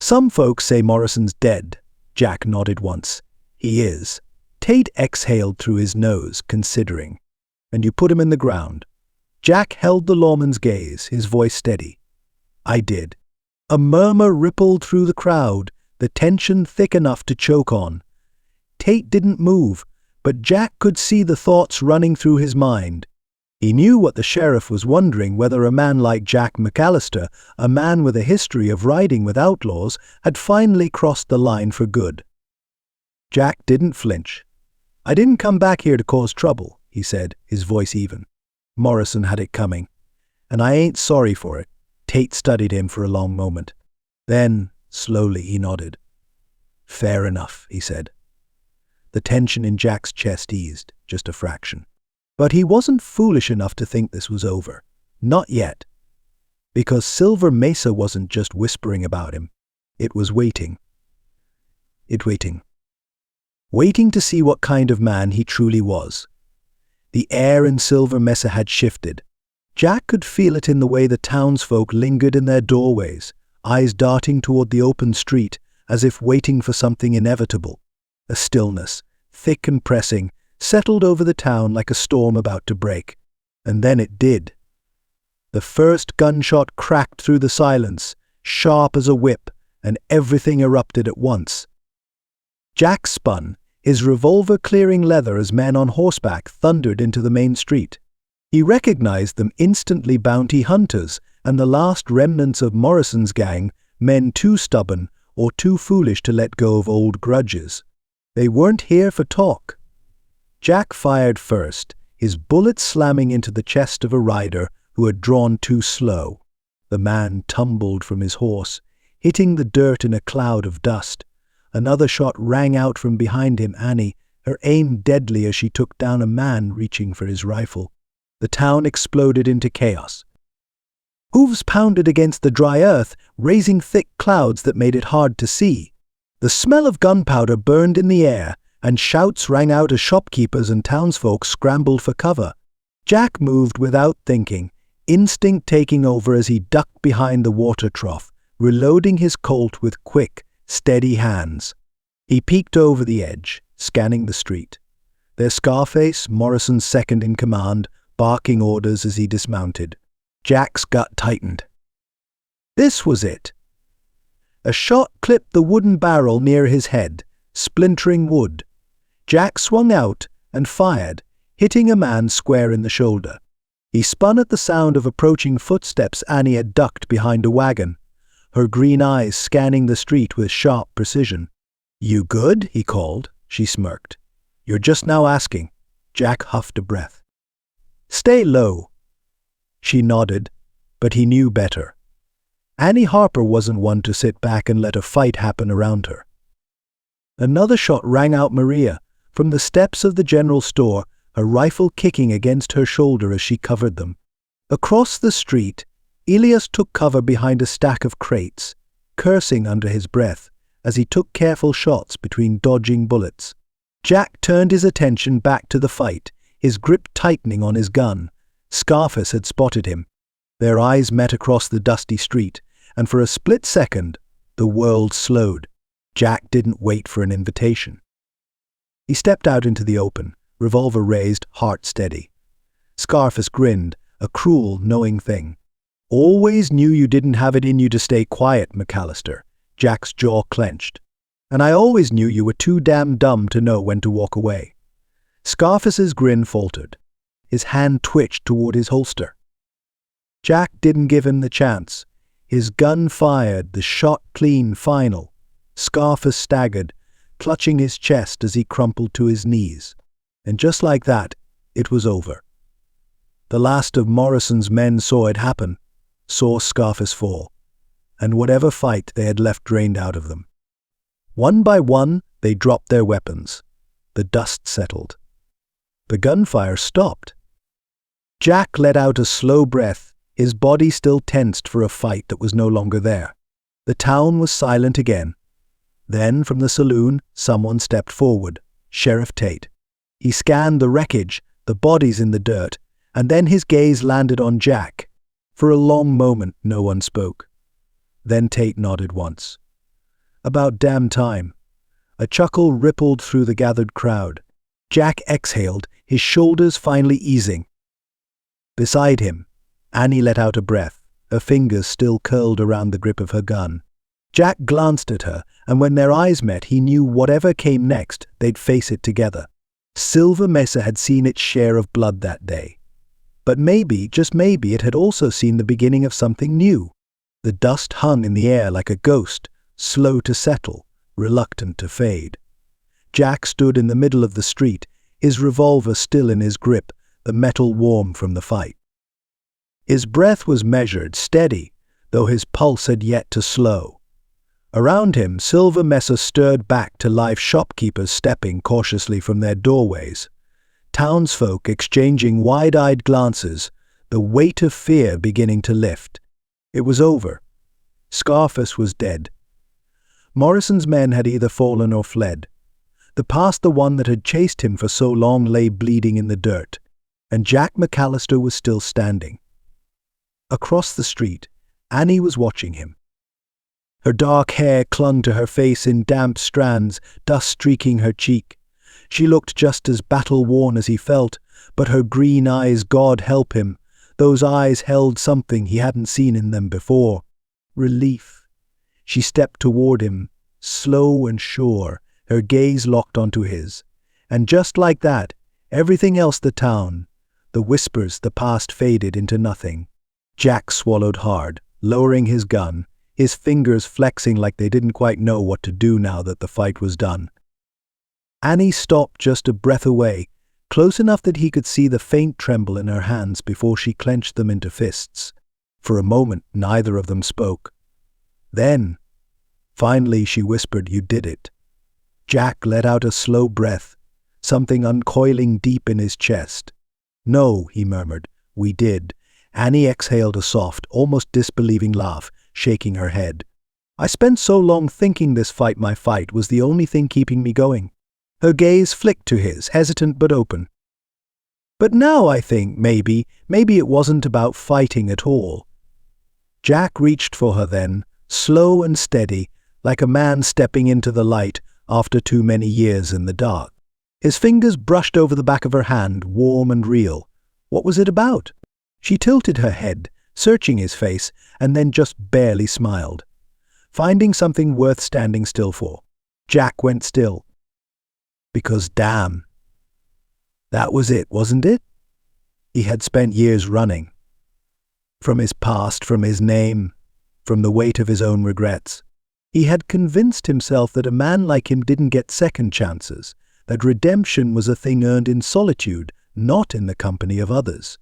"Some folks say Morrison's dead." Jack nodded once. "He is." Tate exhaled through his nose, considering. "And you put him in the ground?" Jack held the lawman's gaze, his voice steady. "I did." A murmur rippled through the crowd, the tension thick enough to choke on. Tate didn't move, but Jack could see the thoughts running through his mind. He knew what the sheriff was wondering, whether a man like Jack McAllister, a man with a history of riding with outlaws, had finally crossed the line for good. Jack didn't flinch. "I didn't come back here to cause trouble," he said, his voice even. "Morrison had it coming, and I ain't sorry for it." Tate studied him for a long moment. Then, slowly, he nodded. "Fair enough," he said. The tension in Jack's chest eased, just a fraction. But he wasn't foolish enough to think this was over. Not yet. Because Silver Mesa wasn't just whispering about him. It was waiting. Waiting to see what kind of man he truly was. The air in Silver Mesa had shifted. Jack could feel it in the way the townsfolk lingered in their doorways, eyes darting toward the open street as if waiting for something inevitable. A stillness, thick and pressing, settled over the town like a storm about to break. And then it did. The first gunshot cracked through the silence, sharp as a whip, and everything erupted at once. Jack spun, his revolver clearing leather as men on horseback thundered into the main street. He recognized them instantly, bounty hunters and the last remnants of Morrison's gang, men too stubborn or too foolish to let go of old grudges. They weren't here for talk. Jack fired first, his bullet slamming into the chest of a rider who had drawn too slow. The man tumbled from his horse, hitting the dirt in a cloud of dust. Another shot rang out from behind him, Annie, her aim deadly as she took down a man reaching for his rifle. The town exploded into chaos. Hooves pounded against the dry earth, raising thick clouds that made it hard to see. The smell of gunpowder burned in the air, and shouts rang out as shopkeepers and townsfolk scrambled for cover. Jack moved without thinking, instinct taking over as he ducked behind the water trough, reloading his Colt with quick, steady hands. He peeked over the edge, scanning the street. There's Scarface, Morrison's second in command, barking orders as he dismounted. Jack's gut tightened. This was it. A shot clipped the wooden barrel near his head, splintering wood. Jack swung out and fired, hitting a man square in the shoulder. He spun at the sound of approaching footsteps. Annie had ducked behind a wagon, her green eyes scanning the street with sharp precision. "You good?" he called. She smirked. "You're just now asking." Jack huffed a breath. "Stay low." She nodded, but he knew better. Annie Harper wasn't one to sit back and let a fight happen around her. Another shot rang out Maria, from the steps of the general store, her rifle kicking against her shoulder as she covered them. Across the street, Elias took cover behind a stack of crates, cursing under his breath as he took careful shots between dodging bullets. Jack turned his attention back to the fight, his grip tightening on his gun. Scarface had spotted him. Their eyes met across the dusty street, and for a split second, the world slowed. Jack didn't wait for an invitation. He stepped out into the open, revolver raised, heart steady. Scarface grinned, a cruel, knowing thing. "Always knew you didn't have it in you to stay quiet, McAllister." Jack's jaw clenched. "And I always knew you were too damn dumb to know when to walk away." Scarface's grin faltered. His hand twitched toward his holster. Jack didn't give him the chance. His gun fired, the shot clean, final. Scarface staggered, clutching his chest as he crumpled to his knees. And just like that, it was over. The last of Morrison's men saw it happen, saw Scarface fall, and whatever fight they had left drained out of them. One by one, they dropped their weapons. The dust settled. The gunfire stopped. Jack let out a slow breath, his body still tensed for a fight that was no longer there. The town was silent again. Then, from the saloon, someone stepped forward, Sheriff Tate. He scanned the wreckage, the bodies in the dirt, and then his gaze landed on Jack. For a long moment, no one spoke. Then Tate nodded once. "About damn time." A chuckle rippled through the gathered crowd. Jack exhaled, his shoulders finally easing. Beside him, Annie let out a breath, her fingers still curled around the grip of her gun. Jack glanced at her, and when their eyes met, he knew whatever came next, they'd face it together. Silver Mesa had seen its share of blood that day. But maybe, just maybe, it had also seen the beginning of something new. The dust hung in the air like a ghost, slow to settle, reluctant to fade. Jack stood in the middle of the street, his revolver still in his grip, the metal warm from the fight. His breath was measured, steady, though his pulse had yet to slow. Around him, Silver Mesa stirred back to life, shopkeepers stepping cautiously from their doorways, townsfolk exchanging wide-eyed glances, the weight of fear beginning to lift. It was over. Scarface was dead. Morrison's men had either fallen or fled. The one that had chased him for so long lay bleeding in the dirt, and Jack McAllister was still standing. Across the street, Annie was watching him. Her dark hair clung to her face in damp strands, dust streaking her cheek. She looked just as battle-worn as he felt, but her green eyes, God help him, those eyes held something he hadn't seen in them before. Relief. She stepped toward him, slow and sure, her gaze locked onto his. And just like that, everything else the town, the whispers, the past faded into nothing. Jack swallowed hard, lowering his gun, his fingers flexing like they didn't quite know what to do now that the fight was done. Annie stopped just a breath away, close enough that he could see the faint tremble in her hands before she clenched them into fists. For a moment, neither of them spoke. Then, finally, she whispered, "You did it." Jack let out a slow breath, something uncoiling deep in his chest. "No," he murmured, "we did." Annie exhaled a soft, almost disbelieving laugh, shaking her head. "I spent so long thinking this fight, my fight, was the only thing keeping me going." Her gaze flicked to his, hesitant but open. "But now I think maybe it wasn't about fighting at all." Jack reached for her then, slow and steady, like a man stepping into the light after too many years in the dark. His fingers brushed over the back of her hand, warm and real. What was it about? She tilted her head, searching his face, and then just barely smiled, finding something worth standing still for. Jack went still. Because damn, that was it, wasn't it? He had spent years running. From his past, from his name, from the weight of his own regrets. He had convinced himself that a man like him didn't get second chances, that redemption was a thing earned in solitude, not in the company of others.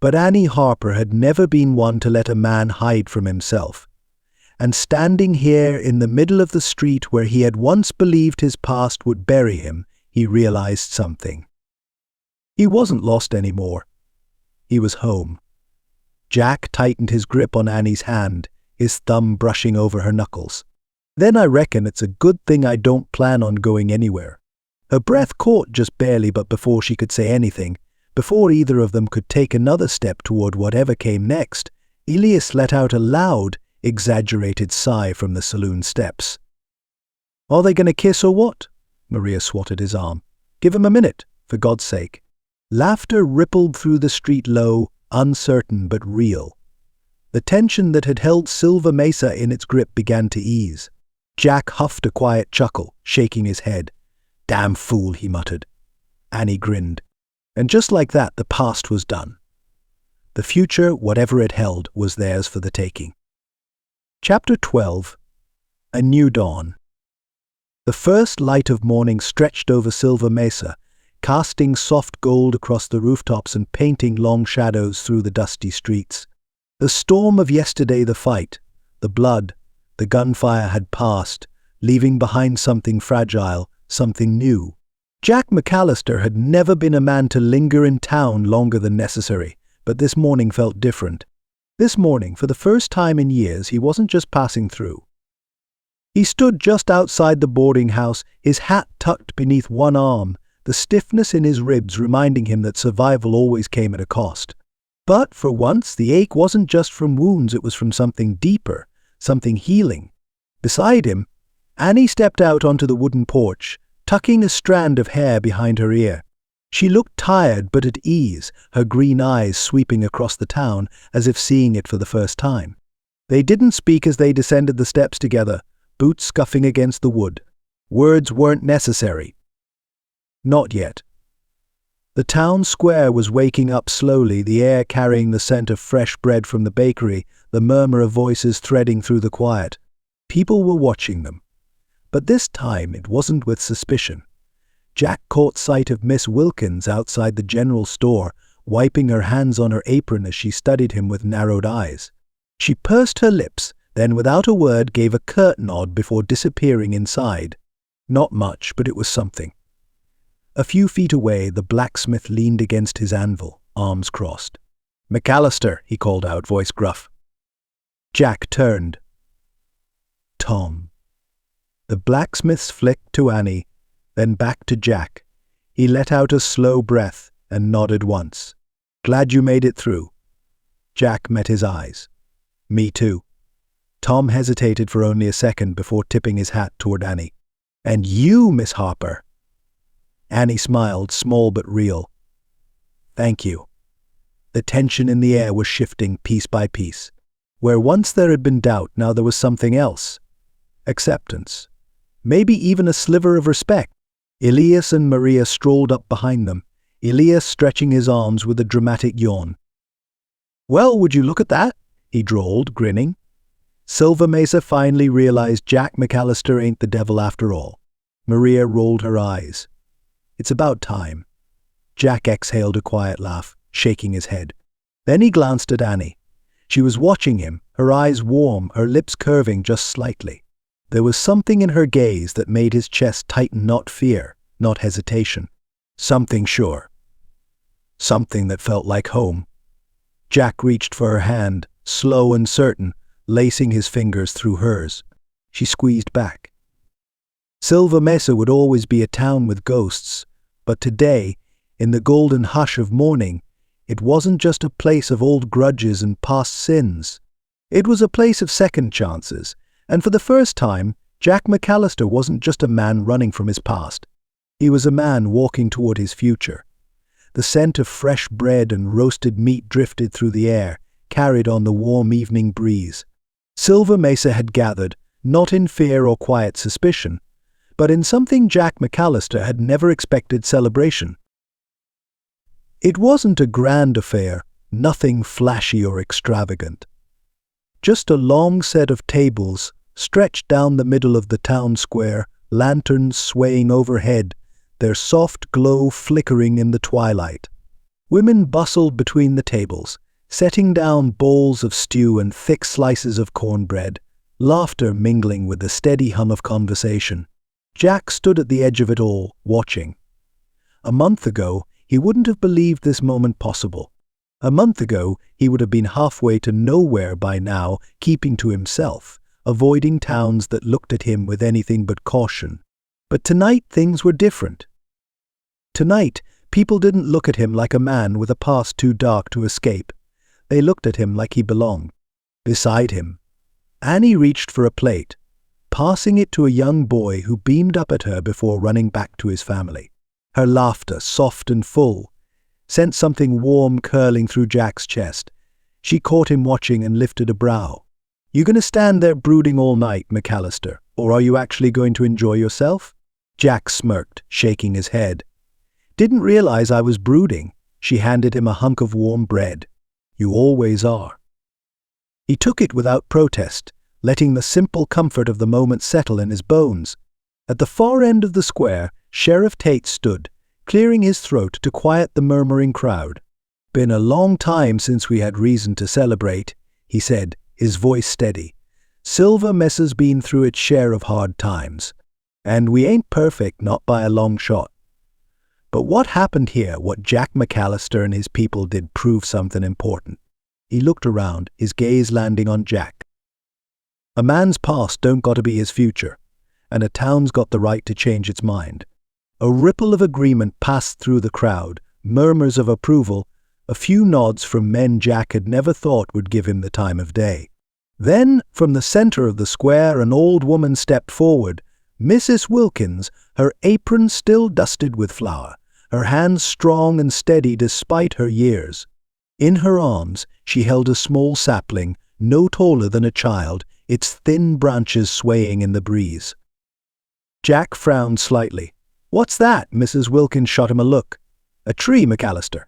But Annie Harper had never been one to let a man hide from himself. And standing here in the middle of the street where he had once believed his past would bury him, he realized something. He wasn't lost anymore. He was home. Jack tightened his grip on Annie's hand, his thumb brushing over her knuckles. "Then I reckon it's a good thing I don't plan on going anywhere." Her breath caught just barely, but before she could say anything, before either of them could take another step toward whatever came next, Elias let out a loud, exaggerated sigh from the saloon steps. "Are they going to kiss or what?" Maria swatted his arm. "Give him a minute, for God's sake." Laughter rippled through the street low, uncertain but real. The tension that had held Silver Mesa in its grip began to ease. Jack huffed a quiet chuckle, shaking his head. "Damn fool," he muttered. Annie grinned. And just like that, the past was done. The future, whatever it held, was theirs for the taking. Chapter 12. A New Dawn. The first light of morning stretched over Silver Mesa, casting soft gold across the rooftops and painting long shadows through the dusty streets. The storm of yesterday, the fight, the blood, the gunfire had passed, leaving behind something fragile, something new. Jack McAllister had never been a man to linger in town longer than necessary, but this morning felt different. This morning, for the first time in years, he wasn't just passing through. He stood just outside the boarding house, his hat tucked beneath one arm, the stiffness in his ribs reminding him that survival always came at a cost. But for once, the ache wasn't just from wounds, it was from something deeper, something healing. Beside him, Annie stepped out onto the wooden porch, tucking a strand of hair behind her ear. She looked tired but at ease, her green eyes sweeping across the town as if seeing it for the first time. They didn't speak as they descended the steps together, boots scuffing against the wood. Words weren't necessary. Not yet. The town square was waking up slowly, the air carrying the scent of fresh bread from the bakery, the murmur of voices threading through the quiet. People were watching them. But this time it wasn't with suspicion. Jack caught sight of Miss Wilkins outside the general store, wiping her hands on her apron as she studied him with narrowed eyes. She pursed her lips, then without a word gave a curt nod before disappearing inside. Not much, but it was something. A few feet away, the blacksmith leaned against his anvil, arms crossed. "McAllister," he called out, voice gruff. Jack turned. Tom. The blacksmith's flick to Annie, then back to Jack. He let out a slow breath and nodded once. "Glad you made it through." Jack met his eyes. "Me too." Tom hesitated for only a second before tipping his hat toward Annie. "And you, Miss Harper." Annie smiled, small but real. "Thank you." The tension in the air was shifting piece by piece. Where once there had been doubt, now there was something else. Acceptance. Maybe even a sliver of respect. Elias and Maria strolled up behind them, Elias stretching his arms with a dramatic yawn. "Well, would you look at that?" he drawled, grinning. Silver Mesa finally realized Jack McAllister ain't the devil after all. Maria rolled her eyes. "It's about time." Jack exhaled a quiet laugh, shaking his head. Then he glanced at Annie. She was watching him, her eyes warm, her lips curving just slightly. There was something in her gaze that made his chest tighten, not fear, not hesitation. Something sure. Something that felt like home. Jack reached for her hand, slow and certain, lacing his fingers through hers. She squeezed back. Silver Mesa would always be a town with ghosts, but today, in the golden hush of morning, it wasn't just a place of old grudges and past sins. It was a place of second chances, and for the first time, Jack McAllister wasn't just a man running from his past. He was a man walking toward his future. The scent of fresh bread and roasted meat drifted through the air, carried on the warm evening breeze. Silver Mesa had gathered, not in fear or quiet suspicion, but in something Jack McAllister had never expected: celebration. It wasn't a grand affair, nothing flashy or extravagant. Just a long set of tables, stretched down the middle of the town square, lanterns swaying overhead, their soft glow flickering in the twilight. Women bustled between the tables, setting down bowls of stew and thick slices of cornbread, laughter mingling with the steady hum of conversation. Jack stood at the edge of it all, watching. A month ago, he wouldn't have believed this moment possible. A month ago, he would have been halfway to nowhere by now, keeping to himself, avoiding towns that looked at him with anything but caution. But tonight things were different. Tonight, people didn't look at him like a man with a past too dark to escape. They looked at him like he belonged. Beside him, Annie reached for a plate, passing it to a young boy who beamed up at her before running back to his family. Her laughter, soft and full, sent something warm curling through Jack's chest. She caught him watching and lifted a brow. "You gonna stand there brooding all night, McAllister, or are you actually going to enjoy yourself?" Jack smirked, shaking his head. "Didn't realize I was brooding." She handed him a hunk of warm bread. "You always are." He took it without protest, letting the simple comfort of the moment settle in his bones. At the far end of the square, Sheriff Tate stood, clearing his throat to quiet the murmuring crowd. "Been a long time since we had reason to celebrate," he said, his voice steady. "Silver Mesa's been through its share of hard times. And we ain't perfect, not by a long shot. But what happened here, what Jack McAllister and his people did, proved something important." He looked around, his gaze landing on Jack. "A man's past don't got to be his future, and a town's got the right to change its mind." A ripple of agreement passed through the crowd, murmurs of approval, a few nods from men Jack had never thought would give him the time of day. Then, from the center of the square, an old woman stepped forward, Mrs. Wilkins, her apron still dusted with flour, her hands strong and steady despite her years. In her arms, she held a small sapling, no taller than a child, its thin branches swaying in the breeze. Jack frowned slightly. "What's that?" Mrs. Wilkins shot him a look. "A tree, McAllister."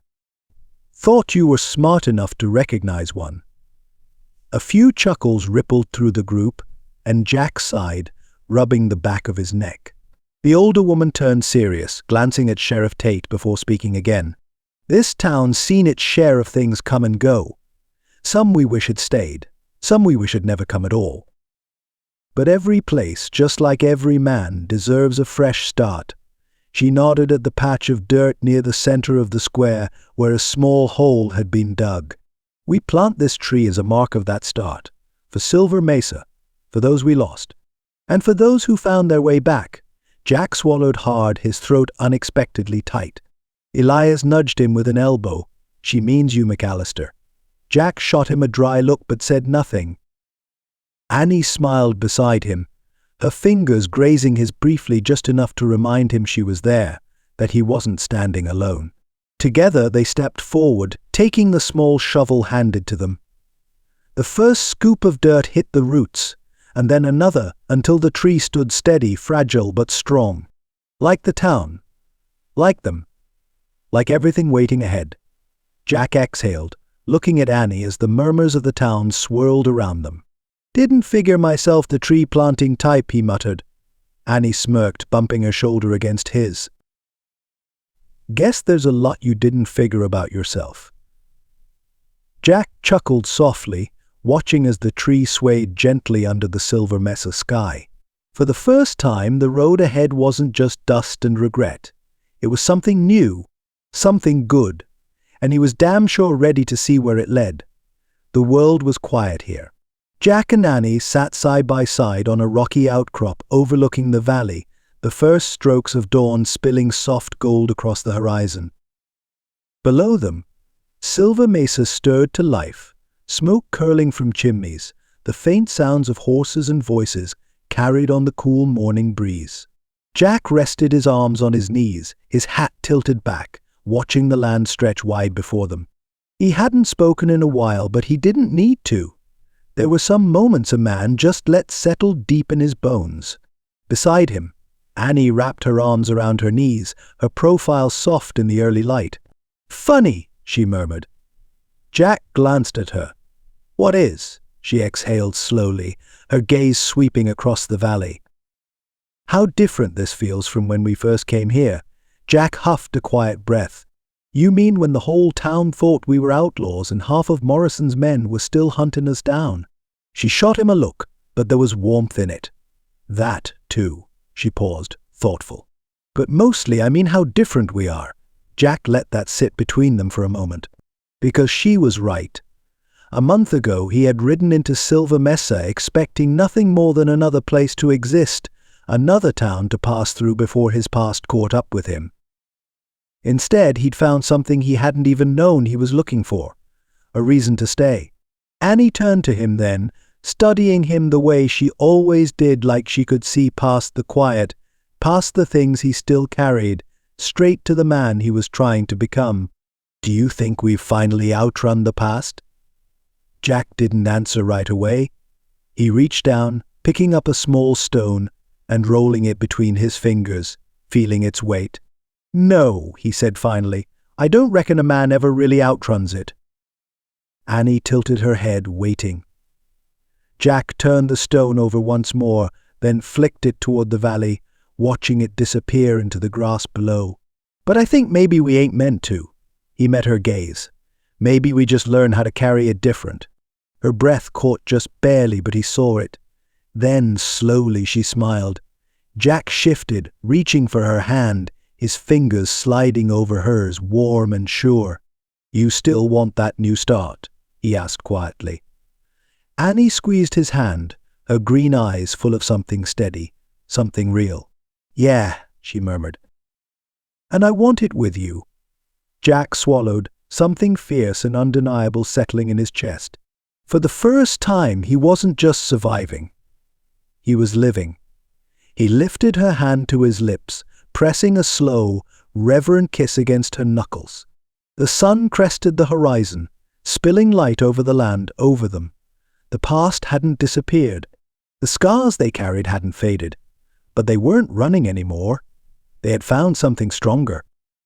"Thought you were smart enough to recognize one." A few chuckles rippled through the group, and Jack sighed, rubbing the back of his neck. The older woman turned serious, glancing at Sheriff Tate before speaking again. "This town's seen its share of things come and go. Some we wish had stayed, some we wish had never come at all. But every place, just like every man, deserves a fresh start." She nodded at the patch of dirt near the center of the square where a small hole had been dug. We plant this tree as a mark of that start, for Silver Mesa, for those we lost, and for those who found their way back. Jack swallowed hard, his throat unexpectedly tight. Elias nudged him with an elbow. "She means you, McAllister." Jack shot him a dry look but said nothing. Annie smiled beside him, her fingers grazing his briefly, just enough to remind him she was there, that he wasn't standing alone. Together they stepped forward, taking the small shovel handed to them. The first scoop of dirt hit the roots, and then another, until the tree stood steady, fragile but strong. Like the town. Like them. Like everything waiting ahead. Jack exhaled, looking at Annie as the murmurs of the town swirled around them. "Didn't figure myself the tree-planting type," he muttered. Annie smirked, bumping her shoulder against his. "Guess there's a lot you didn't figure about yourself." Jack chuckled softly, watching as the tree swayed gently under the Silver Mesa sky. For the first time, the road ahead wasn't just dust and regret. It was something new, something good, and he was damn sure ready to see where it led. The world was quiet here. Jack and Annie sat side by side on a rocky outcrop overlooking the valley, the first strokes of dawn spilling soft gold across the horizon. Below them, Silver Mesa stirred to life, smoke curling from chimneys, the faint sounds of horses and voices carried on the cool morning breeze. Jack rested his arms on his knees, his hat tilted back, watching the land stretch wide before them. He hadn't spoken in a while, but he didn't need to. There were some moments a man just let settle deep in his bones. Beside him, Annie wrapped her arms around her knees, her profile soft in the early light. "Funny," she murmured. Jack glanced at her. "What is?" she exhaled slowly, her gaze sweeping across the valley. "How different this feels from when we first came here." Jack huffed a quiet breath. "You mean when the whole town thought we were outlaws and half of Morrison's men were still hunting us down?" She shot him a look, but there was warmth in it. "That, too." She paused, thoughtful. "But mostly I mean how different we are." Jack let that sit between them for a moment. Because she was right. A month ago he had ridden into Silver Mesa expecting nothing more than another place to exist, another town to pass through before his past caught up with him. Instead, he'd found something he hadn't even known he was looking for, a reason to stay. Annie turned to him then, studying him the way she always did, like she could see past the quiet, past the things he still carried, straight to the man he was trying to become. "Do you think we've finally outrun the past?" Jack didn't answer right away. He reached down, picking up a small stone and rolling it between his fingers, feeling its weight. "No," he said finally, "I don't reckon a man ever really outruns it." Annie tilted her head, waiting. Jack turned the stone over once more, then flicked it toward the valley, watching it disappear into the grass below. "But I think maybe we ain't meant to." He met her gaze. "Maybe we just learn how to carry it different." Her breath caught just barely, but he saw it. Then, slowly, she smiled. Jack shifted, reaching for her hand, his fingers sliding over hers, warm and sure. "You still want that new start?" he asked quietly. Annie squeezed his hand, her green eyes full of something steady, something real. "Yeah," she murmured. "And I want it with you." Jack swallowed, something fierce and undeniable settling in his chest. For the first time, he wasn't just surviving. He was living. He lifted her hand to his lips, pressing a slow, reverent kiss against her knuckles. The sun crested the horizon, spilling light over the land, over them. The past hadn't disappeared. The scars they carried hadn't faded. But they weren't running anymore. They had found something stronger.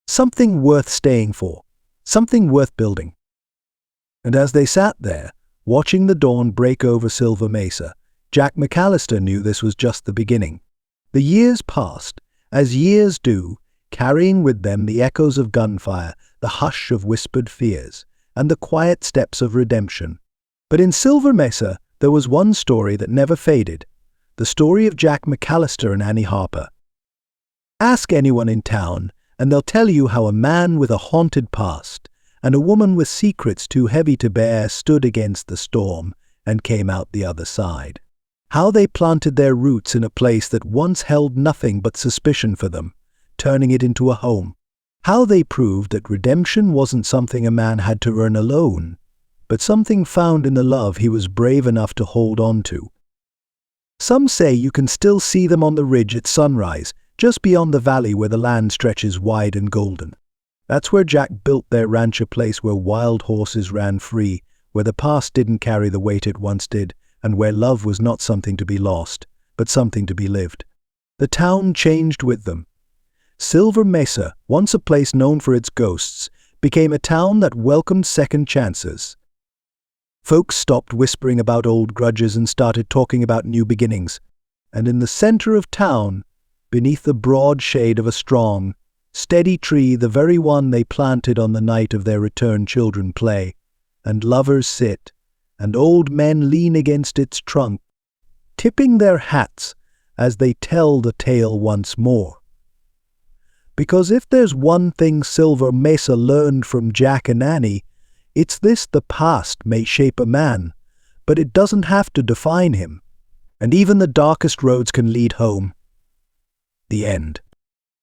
Something worth staying for. Something worth building. And as they sat there, watching the dawn break over Silver Mesa, Jack McAllister knew this was just the beginning. The years passed, as years do, carrying with them the echoes of gunfire, the hush of whispered fears, and the quiet steps of redemption. But in Silver Mesa, there was one story that never faded, the story of Jack McAllister and Annie Harper. Ask anyone in town, and they'll tell you how a man with a haunted past, and a woman with secrets too heavy to bear stood against the storm and came out the other side. How they planted their roots in a place that once held nothing but suspicion for them, turning it into a home. How they proved that redemption wasn't something a man had to earn alone, but something found in the love he was brave enough to hold on to. Some say you can still see them on the ridge at sunrise, just beyond the valley where the land stretches wide and golden. That's where Jack built their ranch, a place where wild horses ran free, where the past didn't carry the weight it once did, and where love was not something to be lost, but something to be lived. The town changed with them. Silver Mesa, once a place known for its ghosts, became a town that welcomed second chances. Folks stopped whispering about old grudges and started talking about new beginnings. And in the center of town, beneath the broad shade of a strong, steady tree, the very one they planted on the night of their return, children play, and lovers sit, and old men lean against its trunk, tipping their hats as they tell the tale once more. Because if there's one thing Silver Mesa learned from Jack and Annie, it's this: the past may shape a man, but it doesn't have to define him. And even the darkest roads can lead home. The end.